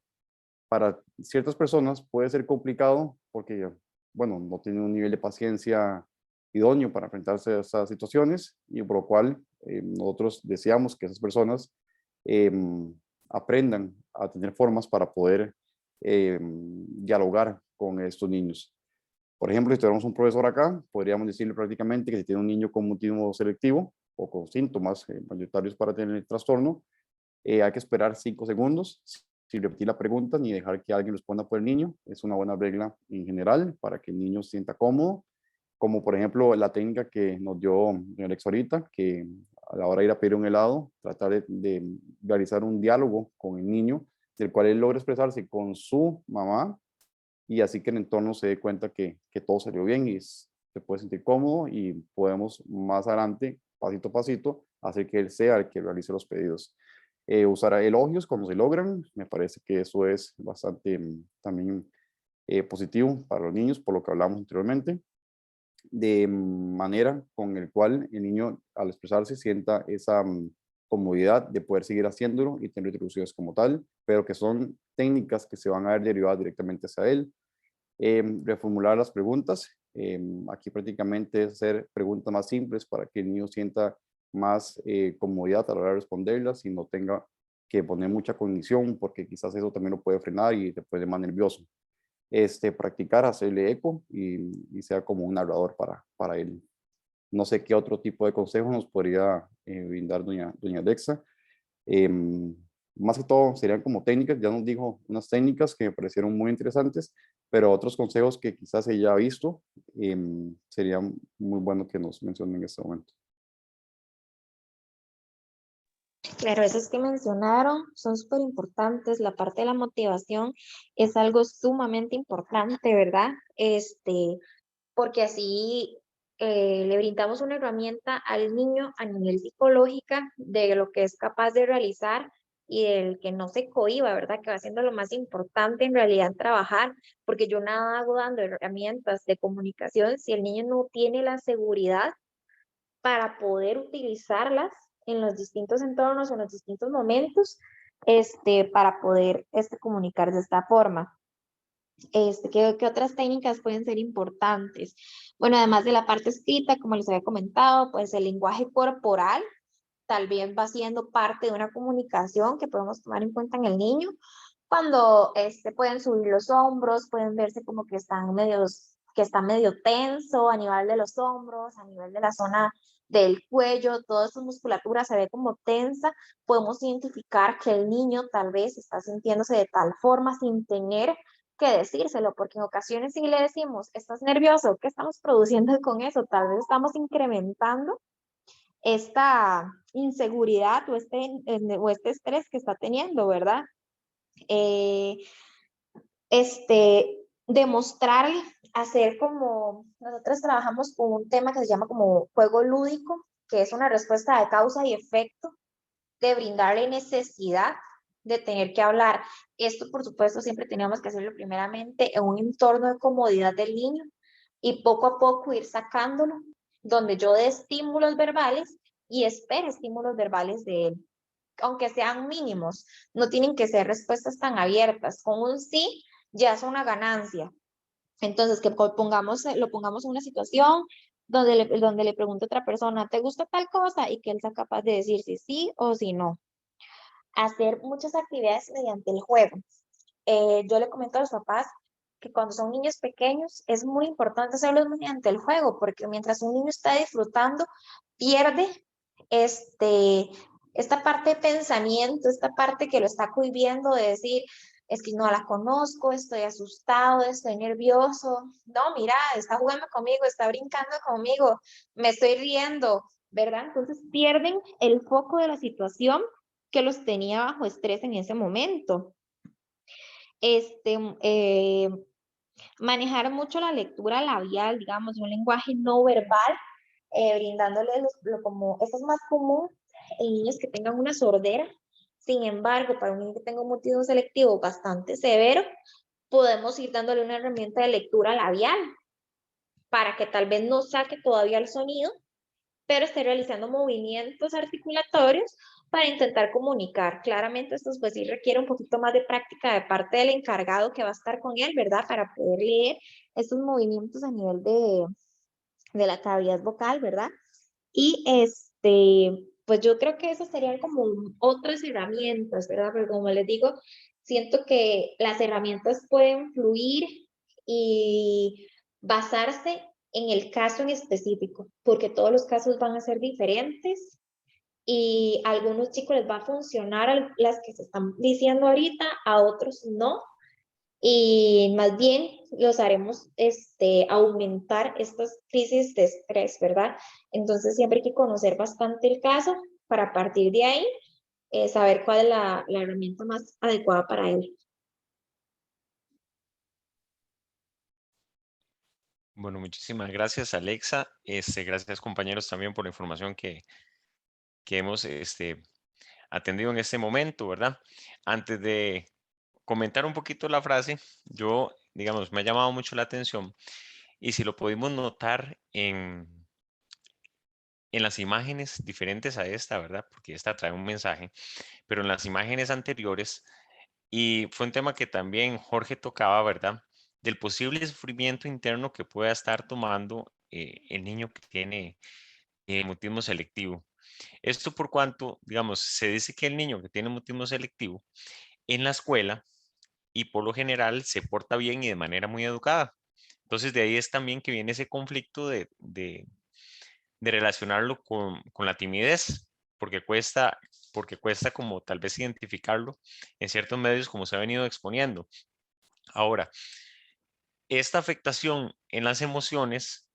para ciertas personas puede ser complicado porque, bueno, no tiene un nivel de paciencia idóneo para enfrentarse a esas situaciones y por lo cual nosotros deseamos que esas personas eh, aprendan a tener formas para poder dialogar con estos niños. Por ejemplo, si tenemos un profesor acá, podríamos decirle prácticamente que si tiene un niño con mutismo selectivo o con síntomas mayoritarios para tener el trastorno, hay que esperar 5 segundos sin repetir la pregunta ni dejar que alguien responda por el niño. Es una buena regla en general para que el niño se sienta cómodo, como por ejemplo la técnica que nos dio Alex ahorita, que a la hora de ir a pedir un helado, tratar de realizar un diálogo con el niño, del cual él logra expresarse con su mamá y así que el entorno se dé cuenta que todo salió bien y se puede sentir cómodo y podemos más adelante, pasito a pasito, hacer que él sea el que realice los pedidos. Usar elogios cuando se logran, me parece que eso es bastante también positivo para los niños, por lo que hablamos anteriormente, de manera con el cual el niño al expresarse sienta esa comodidad de poder seguir haciéndolo y tener retribuciones como tal, pero que son técnicas que se van a ver derivadas directamente hacia él. Reformular las preguntas, aquí prácticamente es hacer preguntas más simples para que el niño sienta más comodidad a la hora de responderlas y no tenga que poner mucha cognición, porque quizás eso también lo puede frenar y te puede más nervioso. Practicar, hacerle eco y sea como un narrador para él. No sé qué otro tipo de consejos nos podría brindar doña Alexa. Em, Más que todo serían como técnicas, ya nos dijo unas técnicas que me parecieron muy interesantes, pero otros consejos que quizás ella ha visto, serían muy bueno que nos mencionen en este momento. Claro, esos que mencionaron son súper importantes. La parte de la motivación es algo sumamente importante, ¿verdad? Porque así le brindamos una herramienta al niño a nivel psicológica de lo que es capaz de realizar y del que no se cohíba, ¿verdad? Que va siendo lo más importante en realidad trabajar, porque yo nada hago dando herramientas de comunicación si el niño no tiene la seguridad para poder utilizarlas en los distintos entornos, en los distintos momentos, para poder comunicar de esta forma. ¿Qué otras técnicas pueden ser importantes? Bueno, además de la parte escrita, como les había comentado, pues el lenguaje corporal tal vez va siendo parte de una comunicación que podemos tomar en cuenta en el niño. Cuando pueden subir los hombros, pueden verse como que está medio tenso a nivel de los hombros, a nivel de la zona del cuello, toda su musculatura se ve como tensa, podemos identificar que el niño tal vez está sintiéndose de tal forma sin tener que decírselo, porque en ocasiones si le decimos, estás nervioso, ¿qué estamos produciendo con eso? Tal vez estamos incrementando esta inseguridad o este estrés que está teniendo, ¿verdad? Eh, Demostrarle, hacer como, nosotros trabajamos con un tema que se llama como juego lúdico, que es una respuesta de causa y efecto, de brindarle necesidad de tener que hablar. Esto, por supuesto, siempre teníamos que hacerlo primeramente en un entorno de comodidad del niño y poco a poco ir sacándolo, donde yo dé estímulos verbales y espere estímulos verbales de él, aunque sean mínimos, no tienen que ser respuestas tan abiertas. Con un sí ya es una ganancia. Entonces, que lo pongamos en una situación donde le pregunte a otra persona, ¿te gusta tal cosa? Y que él sea capaz de decir si sí o si no. Hacer muchas actividades mediante el juego. Yo le comento a los papás que cuando son niños pequeños es muy importante hacerlo mediante el juego, porque mientras un niño está disfrutando, pierde esta parte de pensamiento, esta parte que lo está cohibiendo de decir, es que no la conozco, estoy asustado, estoy nervioso, no, mira, está jugando conmigo, está brincando conmigo, me estoy riendo, ¿verdad? Entonces pierden el foco de la situación que los tenía bajo estrés en ese momento. Eh, Manejar mucho la lectura labial, digamos, un lenguaje no verbal, brindándoles como, esto es más común en niños que tengan una sordera. Sin embargo, para un niño que tenga un mutismo selectivo bastante severo, podemos ir dándole una herramienta de lectura labial para que tal vez no saque todavía el sonido, pero esté realizando movimientos articulatorios para intentar comunicar. Claramente esto pues sí requiere un poquito más de práctica de parte del encargado que va a estar con él, ¿verdad? Para poder leer estos movimientos a nivel de la cavidad vocal, ¿verdad? Y pues yo creo que esas serían como otras herramientas, ¿verdad? Pero como les digo, siento que las herramientas pueden fluir y basarse en el caso en específico, porque todos los casos van a ser diferentes y a algunos chicos les va a funcionar las que se están diciendo ahorita, a otros no, y más bien los haremos aumentar estas crisis de estrés, ¿verdad? Entonces siempre hay que conocer bastante el caso para a partir de ahí saber cuál es la herramienta más adecuada para él. Bueno, muchísimas gracias, Alexa. Gracias, compañeros, también por la información que hemos atendido en este momento, ¿verdad? Antes de comentar un poquito la frase, yo, digamos, me ha llamado mucho la atención y si lo pudimos notar en las imágenes diferentes a esta, ¿verdad? Porque esta trae un mensaje, pero en las imágenes anteriores, y fue un tema que también Jorge tocaba, ¿verdad? Del posible sufrimiento interno que pueda estar tomando el niño que tiene mutismo selectivo. Esto por cuanto, digamos, se dice que el niño que tiene mutismo selectivo en la escuela y por lo general se porta bien y de manera muy educada. Entonces de ahí es también que viene ese conflicto de relacionarlo con la timidez, porque cuesta como tal vez identificarlo en ciertos medios como se ha venido exponiendo. Ahora, esta afectación en las emociones,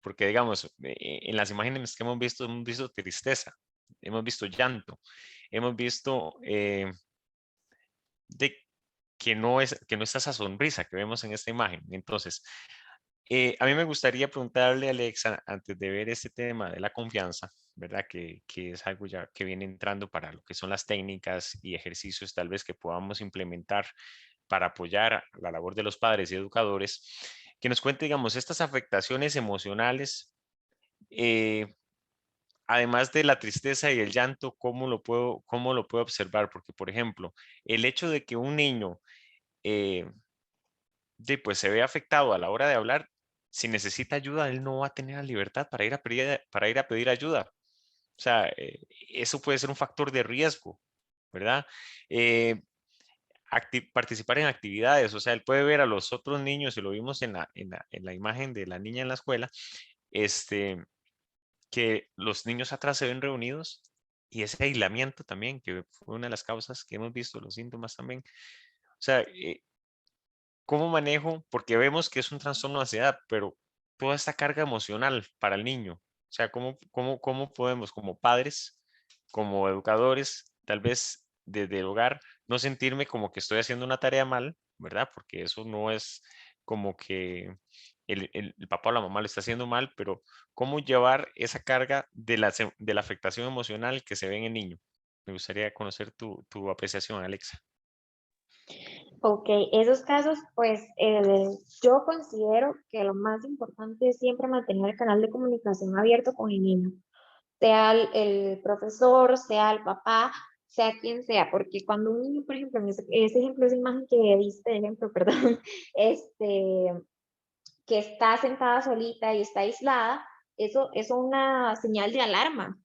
porque digamos, en las imágenes que hemos visto tristeza, hemos visto llanto, hemos visto de que no está esa sonrisa que vemos en esta imagen. Entonces, a mí me gustaría preguntarle a Alexa, antes de ver este tema de la confianza, ¿verdad? Que es algo ya que viene entrando para lo que son las técnicas y ejercicios tal vez que podamos implementar para apoyar la labor de los padres y educadores, que nos cuente, digamos, estas afectaciones emocionales, eh, además de la tristeza y el llanto, cómo lo puedo observar? Porque, por ejemplo, el hecho de que un niño eh, pues se ve afectado a la hora de hablar, si necesita ayuda, él no va a tener la libertad para ir a pedir ayuda. O sea, eso puede ser un factor de riesgo, ¿verdad? Eh, participar en actividades, o sea, él puede ver a los otros niños, y lo vimos en la imagen de la niña en la escuela, que los niños atrás se ven reunidos y ese aislamiento también, que fue una de las causas que hemos visto, los síntomas también. O sea, ¿cómo manejo? Porque vemos que es un trastorno de ansiedad, pero toda esta carga emocional para el niño. O sea, ¿cómo podemos como padres, como educadores, tal vez desde el hogar, no sentirme como que estoy haciendo una tarea mal, ¿verdad? Porque eso no es como que el papá o la mamá lo está haciendo mal, pero ¿cómo llevar esa carga de la afectación emocional que se ve en el niño? Me gustaría conocer tu apreciación, Alexa. Ok, esos casos, pues yo considero que lo más importante es siempre mantener el canal de comunicación abierto con el niño, sea el profesor, sea el papá, sea quien sea, porque cuando un niño, por ejemplo, en ese ejemplo, esa imagen que viste, de ejemplo, perdón, que está sentada solita y está aislada, eso es una señal de alarma.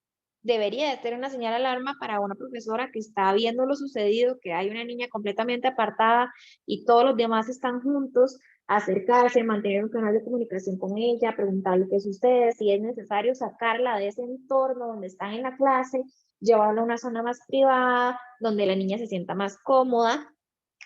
Debería de ser una señal de alarma para una profesora que está viendo lo sucedido, que hay una niña completamente apartada y todos los demás están juntos, acercarse, mantener un canal de comunicación con ella, preguntarle qué sucede, si es necesario sacarla de ese entorno donde están en la clase, llevarla a una zona más privada, donde la niña se sienta más cómoda,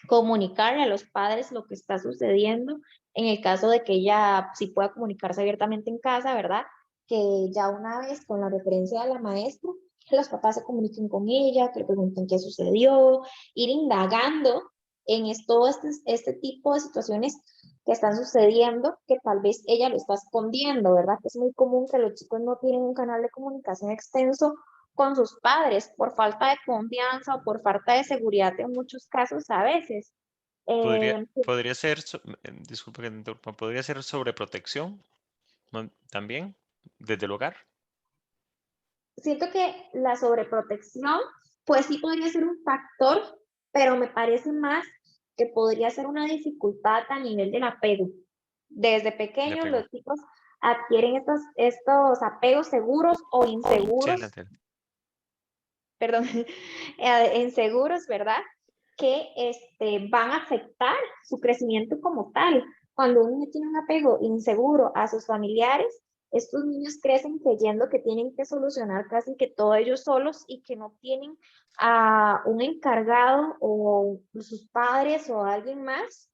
comunicarle a los padres lo que está sucediendo, en el caso de que ella sí pueda comunicarse abiertamente en casa, ¿verdad? Que ya una vez con la referencia de la maestra, los papás se comuniquen con ella, que le pregunten qué sucedió, ir indagando en este tipo de situaciones que están sucediendo, que tal vez ella lo está escondiendo, ¿verdad? Que es muy común que los chicos no tienen un canal de comunicación extenso con sus padres por falta de confianza o por falta de seguridad en muchos casos a veces. Podría, Eh, podría ser, disculpe que te interrumpa, podría ser sobreprotección también desde el hogar. Siento que la sobreprotección, pues sí podría ser un factor, pero me parece más que podría ser una dificultad a nivel del apego. Desde Le pequeños pego. los chicos adquieren estos apegos seguros o Sí, inseguros, adelante. perdón, inseguros, ¿verdad? Que van a afectar su crecimiento como tal. Cuando un niño tiene un apego inseguro a sus familiares, estos niños crecen creyendo que tienen que solucionar casi que todo ellos solos y que no tienen a un encargado o sus padres o alguien más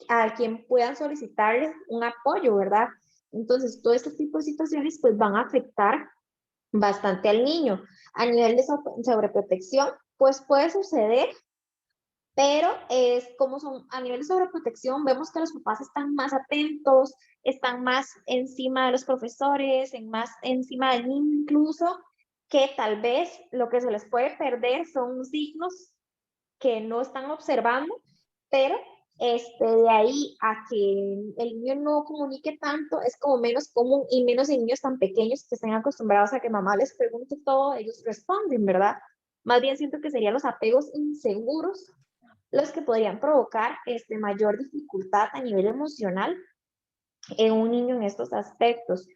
a quien puedan solicitarles un apoyo, ¿verdad? Entonces, todo este tipo de situaciones pues van a afectar bastante al niño. A nivel de sobreprotección, pues puede suceder, pero es como son a nivel de sobreprotección, vemos que los papás están más atentos, están más encima de los profesores, más encima del niño incluso, que tal vez lo que se les puede perder son signos que no están observando, pero de ahí a que el niño no comunique tanto es como menos común y menos en niños tan pequeños que estén acostumbrados a que mamá les pregunte todo, ellos responden, ¿verdad? Más bien siento que serían los apegos inseguros los que podrían provocar mayor dificultad a nivel emocional en un niño en estos aspectos.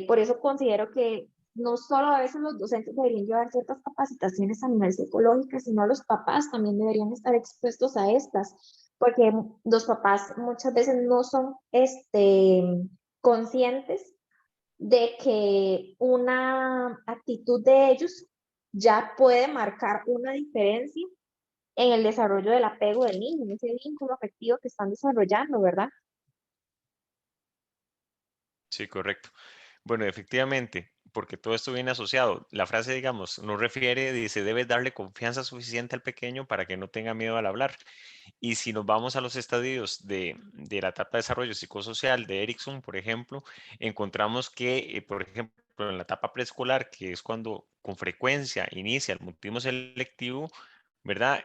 Por eso considero que no solo a veces los docentes deberían llevar ciertas capacitaciones a nivel psicológico, sino los papás también deberían estar expuestos a estas, porque los papás muchas veces no son conscientes de que una actitud de ellos ya puede marcar una diferencia en el desarrollo del apego del niño, en ese vínculo afectivo que están desarrollando, ¿verdad? Sí, correcto. Bueno, efectivamente, porque todo esto viene asociado. La frase, digamos, nos refiere, dice, debes darle confianza suficiente al pequeño para que no tenga miedo al hablar. Y si nos vamos a los estadios de la etapa de desarrollo psicosocial de Erickson, por ejemplo, encontramos que, por ejemplo, en la etapa preescolar, que es cuando con frecuencia inicia el mutismo selectivo, ¿verdad?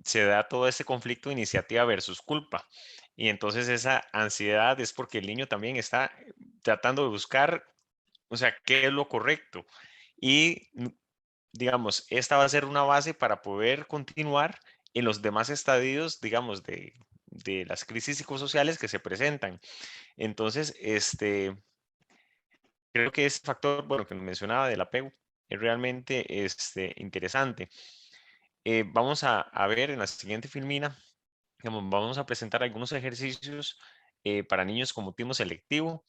Se da todo este conflicto de iniciativa versus culpa. Y entonces esa ansiedad es porque el niño también está tratando de buscar, o sea, qué es lo correcto. Y digamos, esta va a ser una base para poder continuar en los demás estadios, digamos, de las crisis psicosociales que se presentan. Entonces, creo que ese factor, bueno, que mencionaba del apego es realmente interesante. Vamos a ver en la siguiente filmina, digamos, vamos a presentar algunos ejercicios para niños con mutismo selectivo.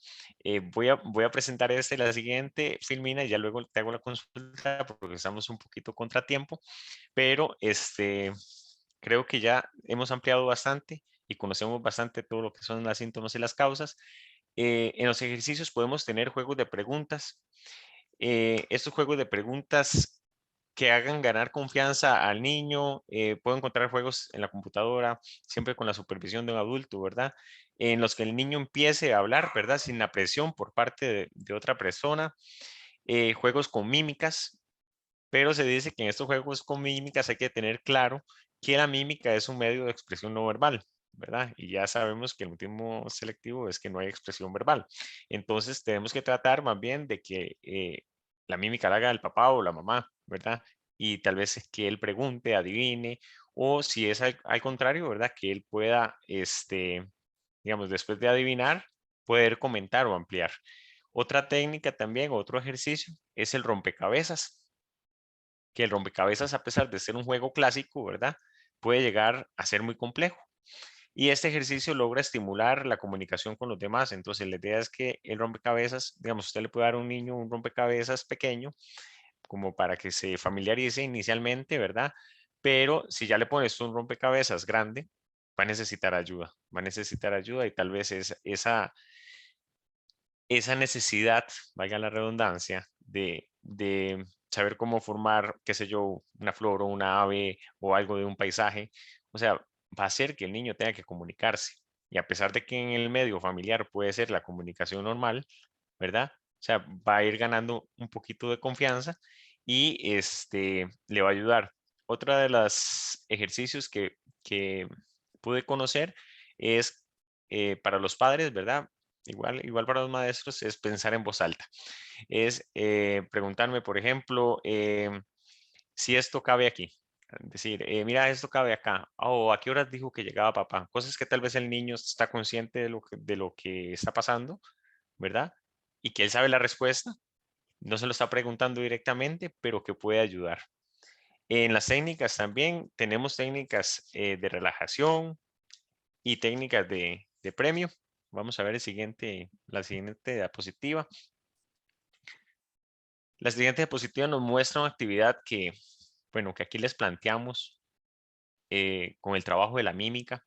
Voy a presentar la siguiente filmina y ya luego te hago la consulta porque estamos un poquito contratiempo, pero creo que ya hemos ampliado bastante y conocemos bastante todo lo que son las síntomas y las causas. En los ejercicios podemos tener juegos de preguntas. Estos juegos de preguntas que hagan ganar confianza al niño. Puedo encontrar juegos en la computadora, siempre con la supervisión de un adulto, ¿verdad? En los que el niño empiece a hablar, ¿verdad? Sin la presión por parte de otra persona. Juegos con mímicas, pero se dice que en estos juegos con mímicas hay que tener claro que la mímica es un medio de expresión no verbal, ¿verdad? Y ya sabemos que el mutismo selectivo es que no hay expresión verbal. Entonces tenemos que tratar más bien de que la mímica la haga el papá o la mamá, ¿verdad? Y tal vez es que él pregunte, adivine, o si es al contrario, ¿verdad? Que él pueda, digamos, después de adivinar, poder comentar o ampliar. Otra técnica también, otro ejercicio, es el rompecabezas, que el rompecabezas, a pesar de ser un juego clásico, ¿verdad? Puede llegar a ser muy complejo. Y este ejercicio logra estimular la comunicación con los demás. Entonces, la idea es que el rompecabezas, digamos, usted le puede dar a un niño un rompecabezas pequeño, como para que se familiarice inicialmente, ¿verdad? Pero si ya le pones un rompecabezas grande, va a necesitar ayuda y tal vez esa necesidad, valga la redundancia, de saber cómo formar, qué sé yo, una flor o una ave o algo de un paisaje, o sea, va a hacer que el niño tenga que comunicarse. Y a pesar de que en el medio familiar puede ser la comunicación normal, ¿verdad? O sea, va a ir ganando un poquito de confianza y le va a ayudar. Otra de los ejercicios que pude conocer es para los padres, ¿verdad? Igual para los maestros es pensar en voz alta. Es preguntarme, por ejemplo, si esto cabe aquí. Decir, mira, esto cabe acá. O a qué horas dijo que llegaba papá. Cosas que tal vez el niño está consciente de lo que está pasando, ¿verdad? Y que él sabe la respuesta. No se lo está preguntando directamente, pero que puede ayudar. En las técnicas también tenemos técnicas de relajación y técnicas de premio. Vamos a ver la siguiente diapositiva. La siguiente diapositiva nos muestra una actividad que aquí les planteamos con el trabajo de la mímica.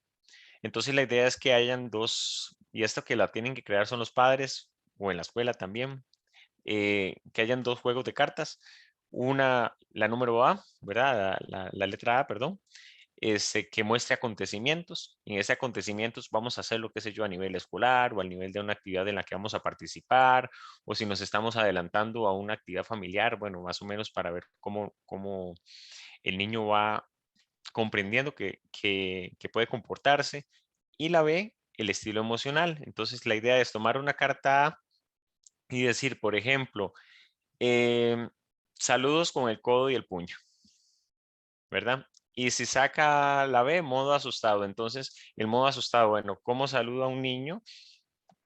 Entonces la idea es que hayan dos, y esto que la tienen que crear son los padres o en la escuela también, que hayan dos juegos de cartas. Una, la número A, ¿verdad? La letra A, perdón, que muestre acontecimientos. En ese acontecimientos vamos a hacer lo que sé yo a nivel escolar o al nivel de una actividad en la que vamos a participar, o si nos estamos adelantando a una actividad familiar, bueno, más o menos para ver cómo el niño va comprendiendo que puede comportarse. Y la B, el estilo emocional. Entonces la idea es tomar una carta A y decir, por ejemplo, em, saludos con el codo y el puño, ¿verdad? Y si saca la B, modo asustado. Entonces, el modo asustado, bueno, ¿cómo saluda a un niño?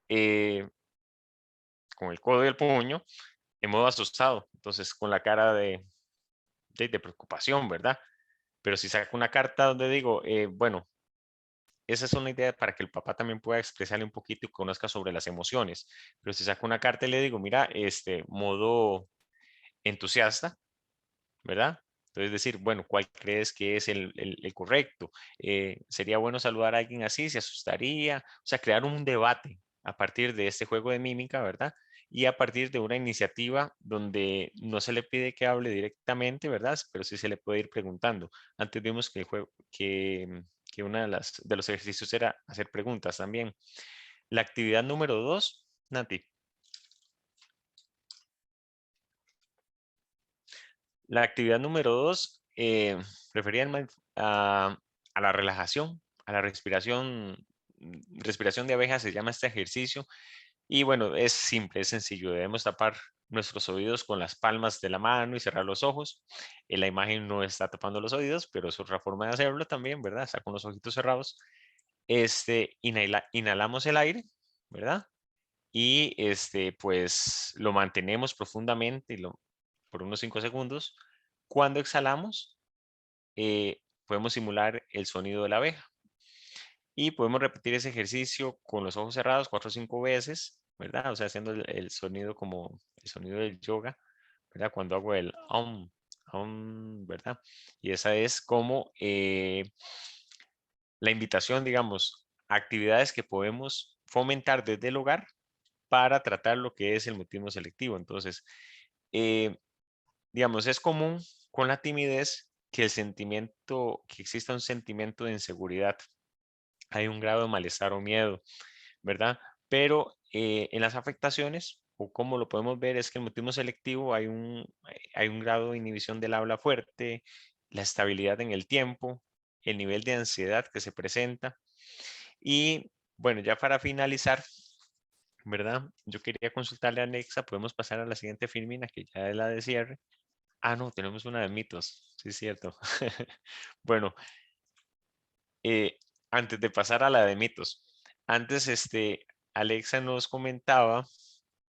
Eh, con el codo y el puño. en modo asustado, entonces con la cara de preocupación, ¿verdad? Pero si saco una carta donde digo, bueno, esa es una idea para que el papá también pueda expresarle un poquito y conozca sobre las emociones. Pero si saco una carta y le digo, mira, modo entusiasta, ¿verdad? Entonces decir, bueno, ¿cuál crees que es el correcto? ¿Sería bueno saludar a alguien así? ¿Se asustaría? O sea, crear un debate a partir de este juego de mímica, ¿verdad? Y a partir de una iniciativa donde no se le pide que hable directamente, ¿verdad? Pero sí se le puede ir preguntando. Antes vimos que el juego, que una de los ejercicios era hacer preguntas también. La actividad número 2, Nati. La actividad número 2 refería a la relajación, a la respiración. Respiración de abeja se llama este ejercicio. Y bueno, es simple, es sencillo. Debemos tapar nuestros oídos con las palmas de la mano y cerrar los ojos. La imagen no está tapando los oídos, pero es otra forma de hacerlo también, ¿verdad? Está con los ojitos cerrados. Inhalamos el aire, ¿verdad? Y pues lo mantenemos profundamente por unos 5 segundos. Cuando exhalamos, podemos simular el sonido de la abeja. Y podemos repetir ese ejercicio con los ojos cerrados 4 o 5 veces, ¿verdad? O sea, haciendo el sonido como el sonido del yoga, ¿verdad? Cuando hago el ¿verdad? Y esa es como la invitación, digamos, a actividades que podemos fomentar desde el hogar para tratar lo que es el mutismo selectivo. Entonces, digamos, es común con la timidez que que exista un sentimiento de inseguridad. Hay un grado de malestar o miedo, ¿verdad? Pero en las afectaciones, o como lo podemos ver, es que el mutismo selectivo hay un grado de inhibición del habla fuerte, la estabilidad en el tiempo, el nivel de ansiedad que se presenta. Y bueno, ya para finalizar, ¿verdad? Yo quería consultarle a Alexa, podemos pasar a la siguiente filmina, que ya es la de cierre. Ah, no, tenemos una de mitos, sí es cierto. Bueno, antes de pasar a la de mitos, antes Alexa nos comentaba,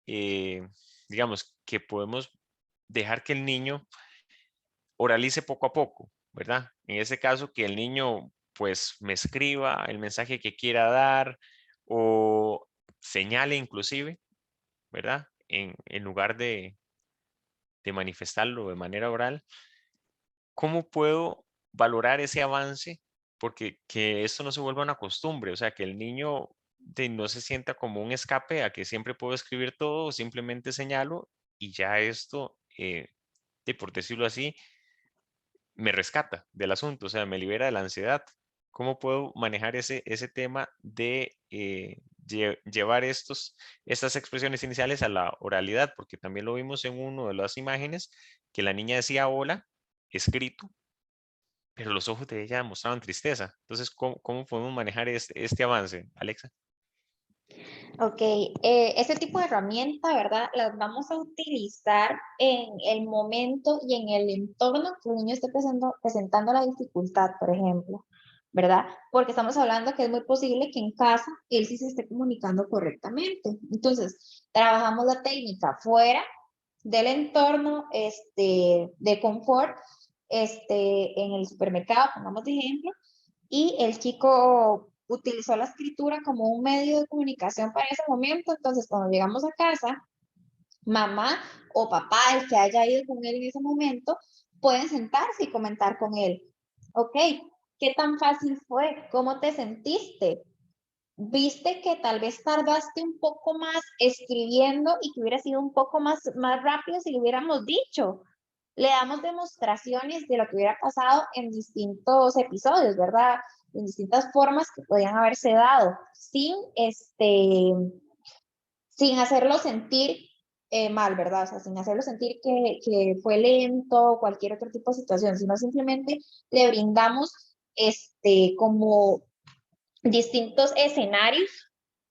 digamos, que podemos dejar que el niño oralice poco a poco, ¿verdad? En ese caso, que el niño pues me escriba el mensaje que quiera dar o señale inclusive, ¿verdad? En lugar de manifestarlo de manera oral. ¿Cómo puedo valorar ese avance? Porque que esto no se vuelva una costumbre, o sea, que el niño no se sienta como un escape a que siempre puedo escribir todo o simplemente señalo y ya esto, por decirlo así, me rescata del asunto, o sea, me libera de la ansiedad. ¿Cómo puedo manejar ese tema de llevar estas expresiones iniciales a la oralidad? Porque también lo vimos en una de las imágenes que la niña decía hola, escrito, pero los ojos de ella mostraban tristeza. Entonces, ¿cómo podemos manejar este avance, Alexa? Ok, ese tipo de herramienta, ¿verdad? Las vamos a utilizar en el momento y en el entorno que el niño esté presentando la dificultad, por ejemplo, ¿verdad? Porque estamos hablando que es muy posible que en casa él sí se esté comunicando correctamente. Entonces, trabajamos la técnica fuera del entorno de confort, en el supermercado, pongamos de ejemplo, y el chico utilizó la escritura como un medio de comunicación para ese momento. Entonces, cuando llegamos a casa, mamá o papá, el que haya ido con él en ese momento, pueden sentarse y comentar con él. Ok, ¿qué tan fácil fue? ¿Cómo te sentiste? ¿Viste que tal vez tardaste un poco más escribiendo y que hubiera sido un poco más rápido si lo hubiéramos dicho? Le damos demostraciones de lo que hubiera pasado en distintos episodios, ¿verdad? En distintas formas que podían haberse dado, sin hacerlo sentir mal, ¿verdad? O sea, sin hacerlo sentir que fue lento o cualquier otro tipo de situación, sino simplemente le brindamos como distintos escenarios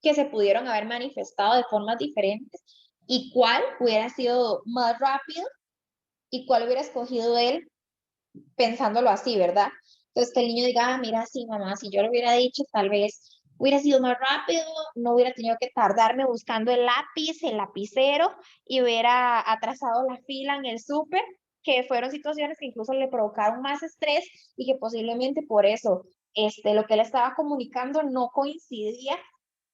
que se pudieron haber manifestado de formas diferentes y cuál hubiera sido más rápido y cuál hubiera escogido él pensándolo así, ¿verdad? Entonces que el niño diga, mira, sí, mamá, si yo lo hubiera dicho, tal vez hubiera sido más rápido, no hubiera tenido que tardarme buscando el lápiz, el lapicero, y hubiera atrasado la fila en el súper, que fueron situaciones que incluso le provocaron más estrés y que posiblemente por eso lo que él estaba comunicando no coincidía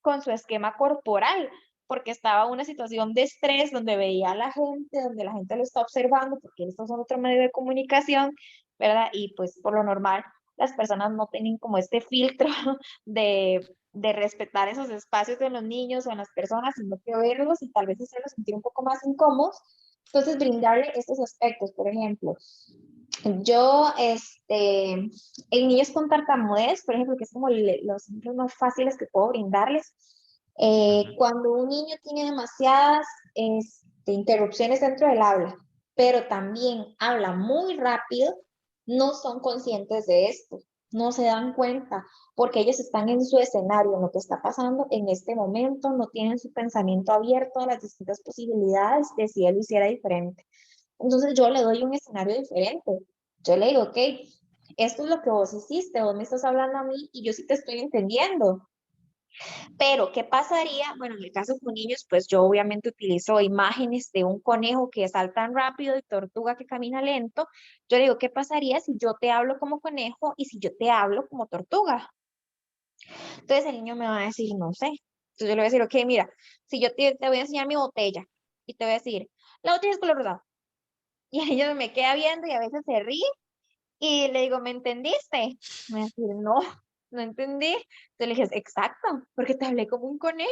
con su esquema corporal, porque estaba en una situación de estrés donde veía a la gente, donde la gente lo está observando, porque estos son otro medio de comunicación, ¿verdad? Y pues por lo normal las personas no tienen como este filtro de respetar esos espacios de los niños o en las personas, sino que verlos y tal vez hacerlos sentir un poco más incómodos. Entonces, brindarle estos aspectos, por ejemplo, yo, en niños con tartamudez, por ejemplo, que es como los ejemplos más fáciles que puedo brindarles, Ujú. cuando un niño tiene demasiadas interrupciones dentro del habla, pero también habla muy rápido, no son conscientes de esto, no se dan cuenta, porque ellos están en su escenario, en lo que está pasando en este momento, no tienen su pensamiento abierto a las distintas posibilidades de si él lo hiciera diferente. Entonces yo le doy un escenario diferente. Yo le digo, ok, esto es lo que vos hiciste, vos me estás hablando a mí y yo sí te estoy entendiendo. Pero, ¿qué pasaría? Bueno, en el caso con niños, pues yo obviamente utilizo imágenes de un conejo que salta tan rápido y tortuga que camina lento. Yo le digo, ¿qué pasaría si yo te hablo como conejo y si yo te hablo como tortuga? Entonces el niño me va a decir, no sé. Entonces yo le voy a decir, ok, mira, si yo te voy a enseñar mi botella y te voy a decir, la botella es color rosado. Y ellos me queda viendo y a veces se ríe y le digo, ¿me entendiste? Me va a decir, no, no entendí. Entonces le dije, exacto, porque te hablé como un conejo.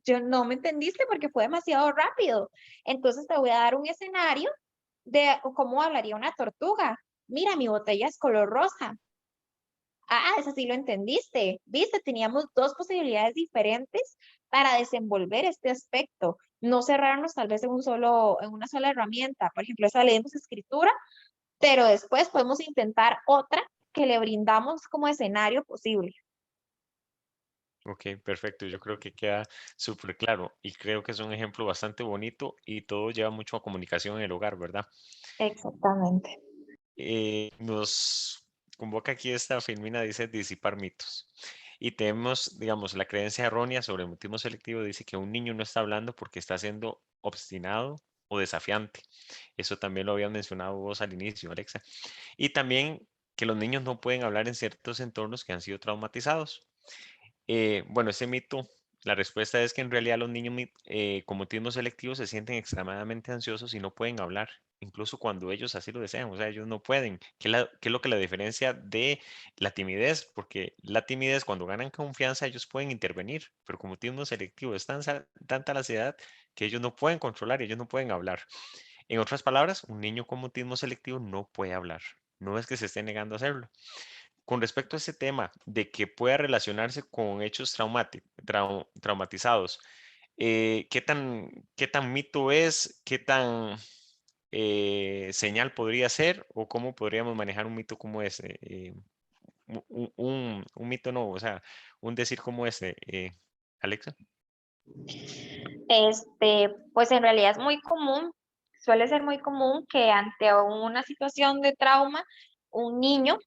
Yo no me entendiste porque fue demasiado rápido. Entonces te voy a dar un escenario de cómo hablaría una tortuga. Mira, mi botella es color rosa. Ah, eso sí lo entendiste. Viste, teníamos dos posibilidades diferentes para desenvolver este aspecto. No cerrarnos tal vez en una sola herramienta. Por ejemplo, esa leemos escritura, pero después podemos intentar otra que le brindamos como escenario posible. Ok, perfecto. Yo creo que queda súper claro y creo que es un ejemplo bastante bonito y todo lleva mucho a comunicación en el hogar, ¿verdad? Exactamente. Nos convoca aquí esta filmina, dice disipar mitos. Y tenemos, digamos, la creencia errónea sobre el mutismo selectivo, dice que un niño no está hablando porque está siendo obstinado o desafiante. Eso también lo habían mencionado vos al inicio, Alexa. Y también que los niños no pueden hablar en ciertos entornos que han sido traumatizados. Bueno, ese mito, la respuesta es que en realidad los niños con mutismo selectivo se sienten extremadamente ansiosos y no pueden hablar, incluso cuando ellos así lo desean, o sea, ellos no pueden. ¿Qué es lo que la diferencia de la timidez? Porque la timidez, cuando ganan confianza, ellos pueden intervenir, pero con mutismo selectivo es tanta la ansiedad que ellos no pueden controlar, ellos no pueden hablar. En otras palabras, un niño con mutismo selectivo no puede hablar. No es que se esté negando a hacerlo. Con respecto a ese tema de que pueda relacionarse con hechos traumatizados, qué tan mito es? ¿Qué tan señal podría ser? ¿O cómo podríamos manejar un mito como ese? Un mito no, o sea, un decir como ese, Alexa. Pues en realidad es muy común, suele ser muy común que ante una situación de trauma, un niño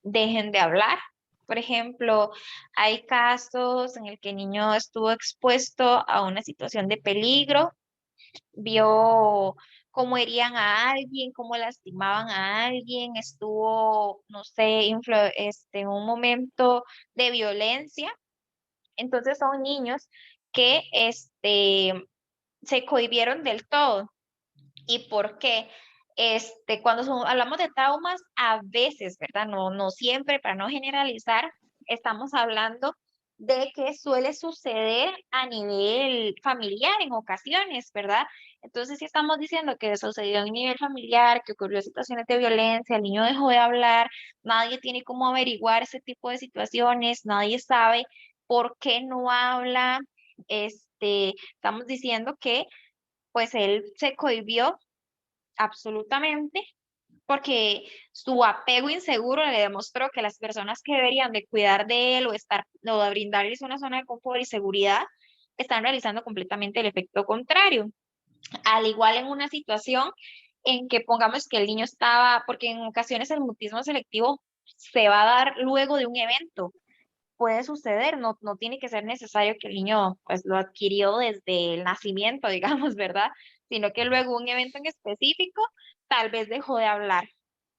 dejen de hablar. Por ejemplo, hay casos en el que el niño estuvo expuesto a una situación de peligro, vio cómo herían a alguien, cómo lastimaban a alguien, estuvo, no sé, en un momento de violencia. Entonces son niños que se cohibieron del todo. ¿Y por qué? Cuando hablamos de traumas, a veces, ¿verdad? No, no siempre, para no generalizar, estamos hablando de que suele suceder a nivel familiar en ocasiones, ¿verdad? Entonces, si estamos diciendo que sucedió a nivel familiar, que ocurrió situaciones de violencia, el niño dejó de hablar, nadie tiene cómo averiguar ese tipo de situaciones, nadie sabe por qué no habla, estamos diciendo que pues él se cohibió absolutamente porque su apego inseguro le demostró que las personas que deberían de cuidar de él o de brindarles una zona de confort y seguridad están realizando completamente el efecto contrario. Al igual en una situación en que pongamos que el niño estaba, porque en ocasiones el mutismo selectivo se va a dar luego de un evento. puede suceder, no tiene que ser necesario que el niño pues lo adquirió desde el nacimiento, digamos, ¿verdad? Sino que luego un evento en específico tal vez dejó de hablar.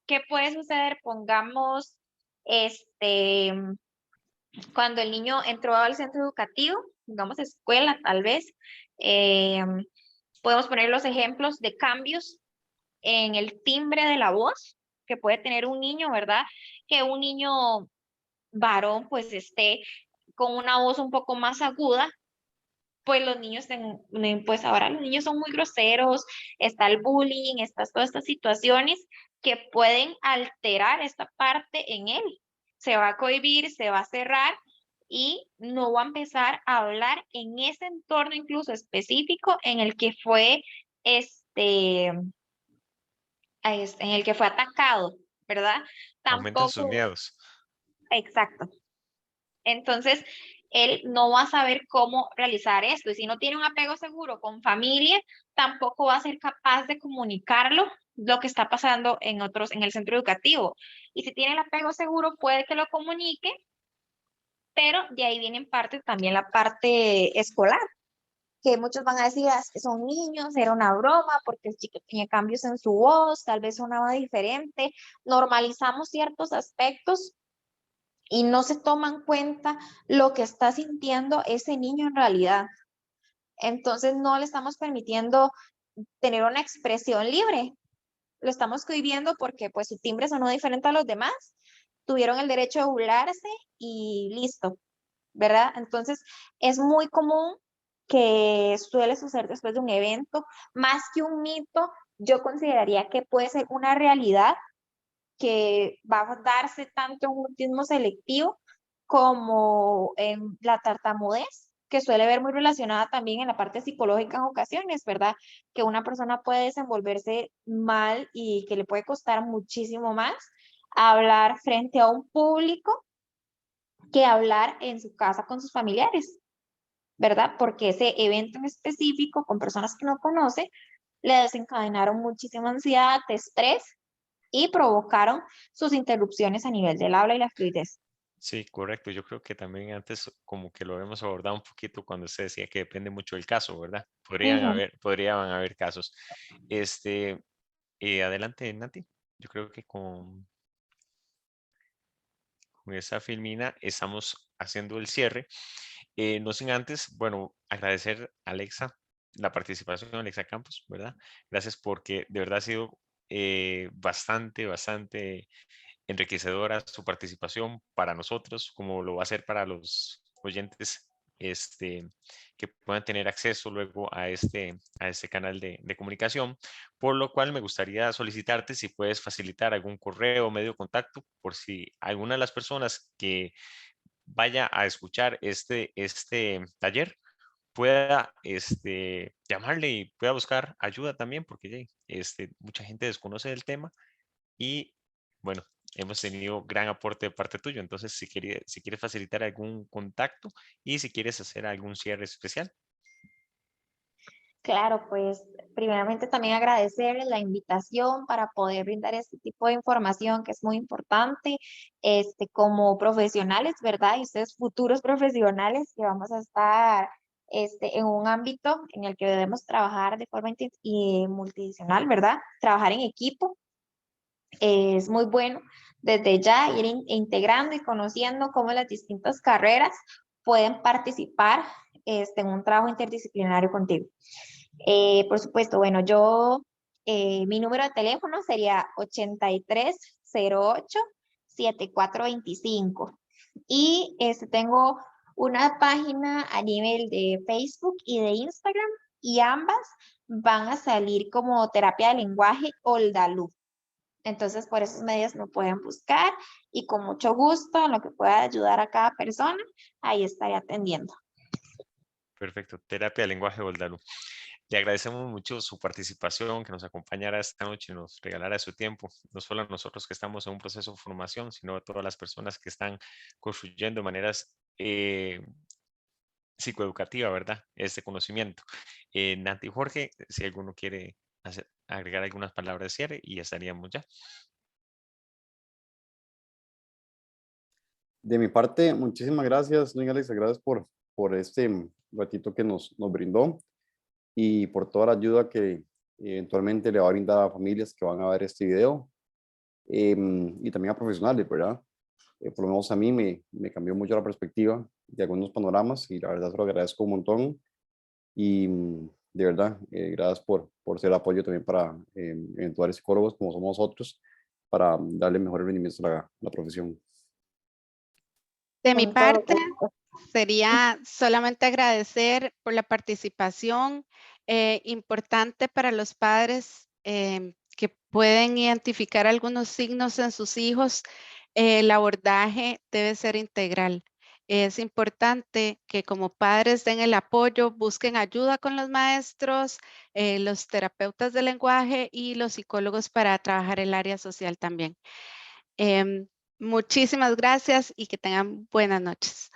¿Qué puede suceder? Pongamos, cuando el niño entró al centro educativo, digamos escuela tal vez, eh, podemos poner los ejemplos de cambios en el timbre de la voz que puede tener un niño, ¿verdad? Que un niño varón pues esté con una voz un poco más aguda, pues los niños, pues ahora los niños son muy groseros, está el bullying, estas todas estas situaciones que pueden alterar esta parte en él. Se va a cohibir, se va a cerrar y no va a empezar a hablar en ese entorno incluso específico en el que fue en el que fue atacado, ¿verdad? Aumentan sus Tampoco, miedos. exacto. Entonces, él no va a saber cómo realizar esto. Y si no tiene un apego seguro con familia, tampoco va a ser capaz de comunicarlo lo que está pasando en el centro educativo. Y si tiene el apego seguro, puede que lo comunique, pero de ahí viene en parte también la parte escolar, que muchos van a decir: "Ah, es que son niños, era una broma, porque el chico tenía cambios en su voz, tal vez sonaba diferente". Normalizamos ciertos aspectos y no se toma en cuenta lo que está sintiendo ese niño en realidad. Entonces no le estamos permitiendo tener una expresión libre. Lo estamos cohibiendo porque pues su timbre sonó diferente a los demás, tuvieron el derecho de burlarse y listo, ¿verdad? Entonces es muy común que suele suceder después de un evento, más que un mito, yo consideraría que puede ser una realidad que va a darse tanto en un autismo selectivo como en la tartamudez, que suele ver muy relacionada también en la parte psicológica en ocasiones, ¿verdad? Que una persona puede desenvolverse mal y que le puede costar muchísimo más hablar frente a un público que hablar en su casa con sus familiares, ¿verdad? Porque ese evento en específico con personas que no conoce le desencadenaron muchísima ansiedad, estrés y provocaron sus interrupciones a nivel del habla y la fluidez. Sí, correcto. Yo creo que también antes como que lo habíamos abordado un poquito cuando usted decía que depende mucho del caso, ¿verdad? Ujú. Podrían haber casos. Este, adelante, Nati. Yo creo que con esa filmina estamos haciendo el cierre. No sin antes, bueno, agradecer a Alexa la participación, Alexa Campos, ¿verdad? Gracias porque de verdad ha sido bastante enriquecedora su participación para nosotros, como lo va a ser para los oyentes que puedan tener acceso luego a este canal de comunicación, por lo cual me gustaría solicitarte si puedes facilitar algún correo o medio de contacto por si alguna de las personas que vaya a escuchar este taller pueda llamarle y pueda buscar ayuda también, porque mucha gente desconoce del tema y bueno, hemos tenido gran aporte de parte tuyo. Entonces, si quieres facilitar algún contacto y si quieres hacer algún cierre especial. Claro, pues primeramente también agradecerles la invitación para poder brindar este tipo de información que es muy importante, como profesionales, ¿verdad? Y ustedes futuros profesionales que vamos a estar en un ámbito en el que debemos trabajar de forma multidimensional, ¿verdad? Trabajar en equipo es muy bueno desde ya ir integrando y conociendo cómo las distintas carreras pueden participar en un trabajo interdisciplinario contigo. Por supuesto, bueno, mi número de teléfono sería 8308-7425. Y tengo una página a nivel de Facebook y de Instagram y ambas van a salir como terapia de lenguaje Oldalú. Entonces, por esos medios me pueden buscar y con mucho gusto, en lo que pueda ayudar a cada persona, ahí estaré atendiendo. Perfecto. Terapia de lenguaje Voldalú. Le agradecemos mucho su participación, que nos acompañara esta noche, nos regalara su tiempo, no solo a nosotros que estamos en un proceso de formación, sino a todas las personas que están construyendo maneras psicoeducativa, ¿verdad? Este conocimiento. Nati Jorge, si alguno quiere agregar algunas palabras de cierre y estaríamos ya. De mi parte, muchísimas gracias, doña Alexa, gracias por este ratito que nos brindó y por toda la ayuda que eventualmente le va a brindar a familias que van a ver este video y también a profesionales, ¿verdad? Por lo menos a mí me cambió mucho la perspectiva de algunos panoramas y la verdad se lo agradezco un montón y de verdad, gracias por ser apoyo también para eventuales psicólogos como somos nosotros para darle mejores rendimientos a la profesión. De mi Con todo parte, gusto. sería solamente agradecer por la participación importante para los padres que pueden identificar algunos signos en sus hijos. El abordaje debe ser integral. Es importante que como padres den el apoyo, busquen ayuda con los maestros, los terapeutas de lenguaje y los psicólogos para trabajar el área social también. Muchísimas gracias y que tengan buenas noches.